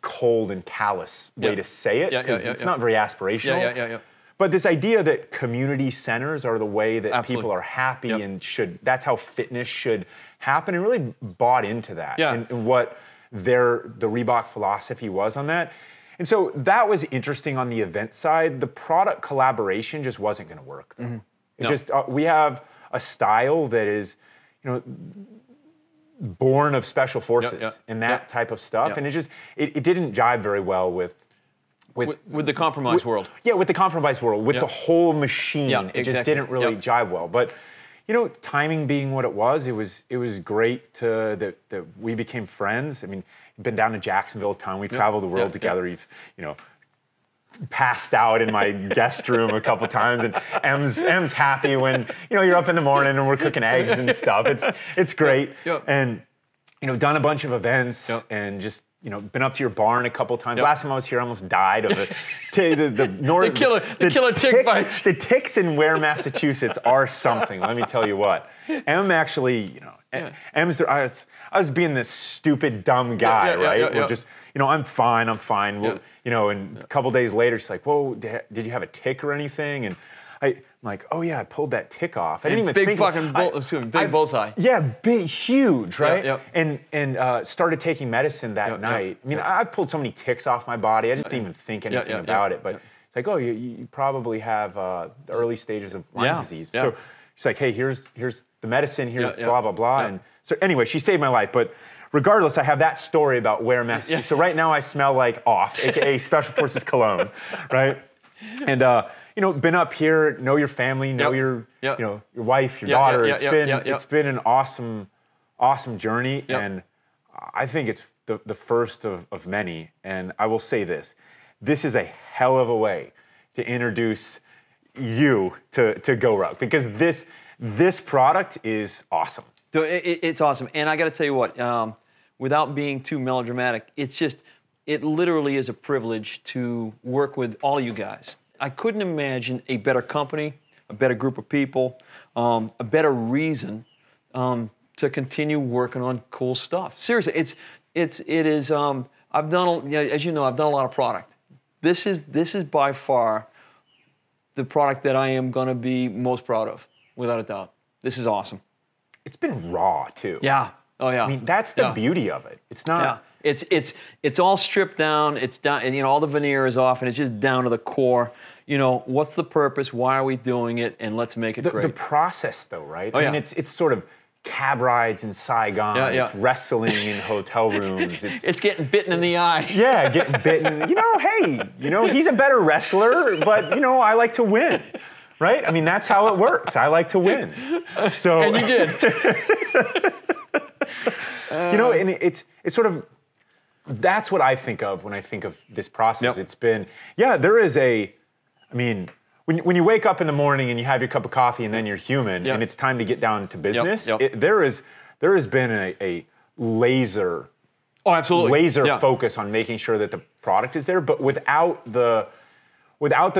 cold and callous way to say it because it's not very aspirational. But this idea that community centers are the way that people are happy and that's how fitness should happen, and really bought into that and what the Reebok philosophy was on that. And so that was interesting on the event side. The product collaboration just wasn't going to work though. It just we have a style that is, you know, born of Special Forces and that type of stuff, and it didn't jive very well with the compromise world. With the compromise world, with the whole machine, it just didn't really jive well. But you know, timing being what it was great that we became friends. I mean, you've been down to Jacksonville a ton. We traveled the world together. You've, you know, passed out in my guest room a couple times, and M's happy when, you know, you're up in the morning and we're cooking eggs and stuff. It's great. And, you know, done a bunch of events and just, you know, been up to your barn a couple times. Last time I was here, I almost died of the killer tick bites. The ticks in Ware, Massachusetts are something. Let me tell you what. M actually, you know, I was being this stupid, dumb guy, right? We'll just, you know, I'm fine. We'll, you know, and a couple days later, she's like, whoa, did you have a tick or anything? And I'm like, oh yeah, I pulled that tick off. I didn't even think. Big bullseye. Yeah, big, huge, right? And started taking medicine that night. I mean, I've pulled so many ticks off my body. I just didn't even think anything about it. But it's like, oh, you probably have the early stages of Lyme disease. So she's like, hey, here's the medicine. Here's blah blah blah. And so anyway, she saved my life. But regardless, I have that story about Ware, Massachusetts. So right now I smell like off, aka Special Forces cologne, right? And you know, been up here, know your family, know your you know, your wife, your daughter. It's been an awesome journey, and I think it's the first of many. And I will say this: this is a hell of a way to introduce you to GORUCK, because this product is awesome. So it's awesome, and I got to tell you what, without being too melodramatic, it literally is a privilege to work with all you guys. I couldn't imagine a better company, a better group of people, a better reason to continue working on cool stuff. Seriously, it is. I've done, as you know, I've done a lot of product. This is by far the product that I am going to be most proud of, without a doubt. This is awesome. It's been raw too. Yeah. Oh yeah. I mean, that's the beauty of it. It's not. Yeah. It's all stripped down. It's down, and all the veneer is off, and it's just down to the core. What's the purpose? Why are we doing it? And let's make it great. The process, though, right? Oh, I mean, it's sort of cab rides in Saigon. Yeah. It's wrestling in hotel rooms. It's getting bitten in the eye. Yeah, getting bitten. Hey, he's a better wrestler, but I like to win. Right? I mean, that's how it works. I like to win. So, and you did. And it's sort of, that's what I think of when I think of this process. Yep. It's been, there is when you wake up in the morning and you have your cup of coffee and then you're human and it's time to get down to business, there has been a laser focus on making sure that the product is there, but without the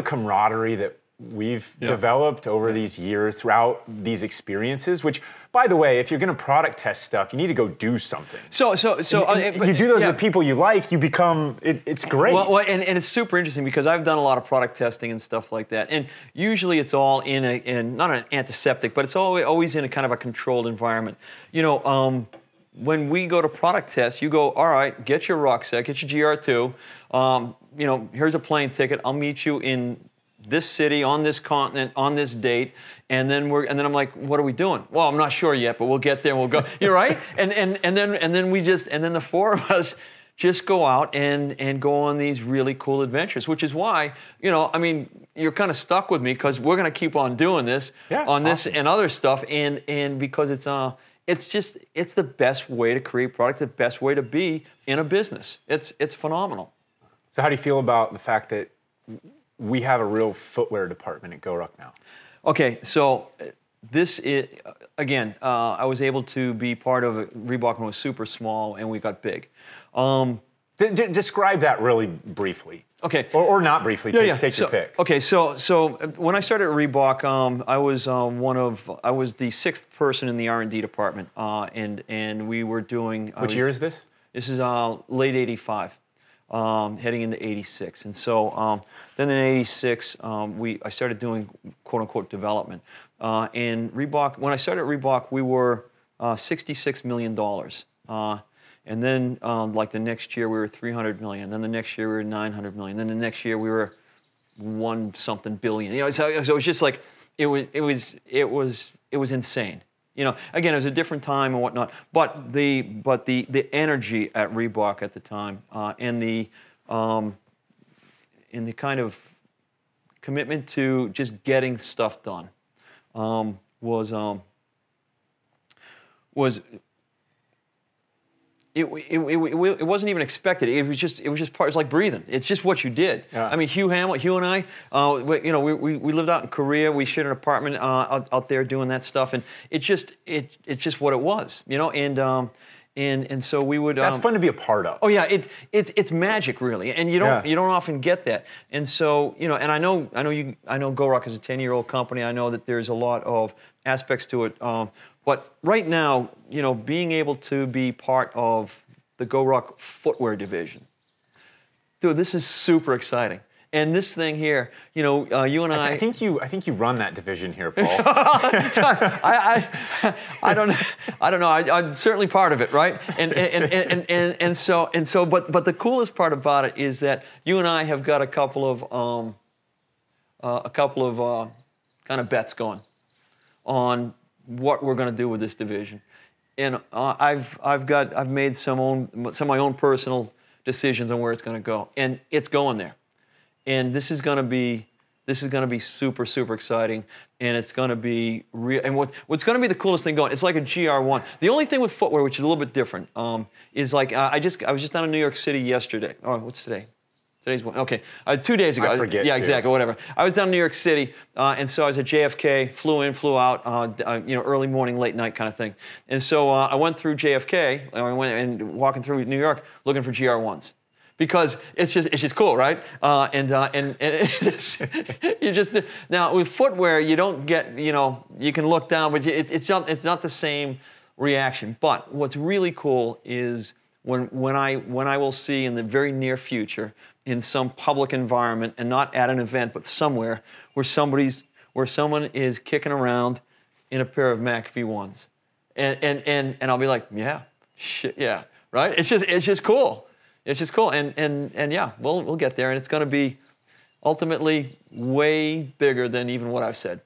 camaraderie that we've developed over these years throughout these experiences, which, by the way, if you're going to product test stuff, you need to go do something. So you do those with people you like, you become, it's great. Well, and it's super interesting because I've done a lot of product testing and stuff like that, and usually it's all in not an antiseptic, but it's always in a kind of a controlled environment. When we go to product tests, you go, all right, get your rucksack, get your GR2, here's a plane ticket, I'll meet you in this city, on this continent, on this date, and then I'm like, what are we doing? Well, I'm not sure yet, but we'll get there and we'll go. You're right? And then the four of us just go out and go on these really cool adventures, which is why, you're kind of stuck with me because we're going to keep on doing this this and other stuff, and because it's the best way to create product, the best way to be in a business. It's phenomenal. So how do you feel about the fact that we have a real footwear department at GORUCK now? Okay, so this is, again, I was able to be part of Reebok when it was super small and we got big. Describe that really briefly. Okay. Or not briefly, take your pick. Okay, so when I started at Reebok, I was the 6th person in the R&D department, and we were doing... Which year is this? This is late 85. Heading into 86. And so then in 86, I started doing quote-unquote development. And Reebok, when I started at Reebok, we were $66 million. And then like the next year, we were 300 million. Then the next year, we were 900 million. Then the next year, we were 1-something billion. So it was just like, it was insane. Again, it was a different time and whatnot, but the energy at Reebok at the time and the kind of commitment to just getting stuff done was it wasn't even expected. It was just part. It's like breathing. It's just what you did. Yeah. I mean, Hugh and I, we lived out in Korea. We shared an apartment out there doing that stuff, and it's just what it was, and so we would. That's fun to be a part of. Oh yeah, it's magic really, and you don't often get that. And so and I know GORUCK is a 10-year-old company. I know that there's a lot of aspects to it. But right now, being able to be part of the GORUCK Footwear division, dude, this is super exciting. And this thing here, you and I think you run that division here, Paul. I don't know. I'm certainly part of it, right? And so, but the coolest part about it is that you and I have got a couple of kind of bets going on what we're going to do with this division, and I've made some of my own personal decisions on where it's going to go, and it's going there, and this is going to be super exciting, and it's going to be real. And what's going to be the coolest thing going? It's like a GR1. The only thing with footwear, which is a little bit different, is like I was just down in New York City yesterday. Oh, what's today? Today's one. Okay, 2 days ago. I forget. Yeah, too. exactly. Whatever. I was down in New York City, and so I was at JFK. Flew in, flew out. Early morning, late night kind of thing. And so I went through JFK. I went and walking through New York, looking for GR1s. Because it's just cool, right? And it's just now with footwear, you don't get, you can look down, but it's not the same reaction. But what's really cool is when I will see in the very near future in some public environment, and not at an event, but somewhere where someone is kicking around in a pair of MACV-1s, and I'll be like, yeah, shit, yeah, right? It's just cool. It's just cool, and yeah, we'll get there, and it's going to be ultimately way bigger than even what I've said.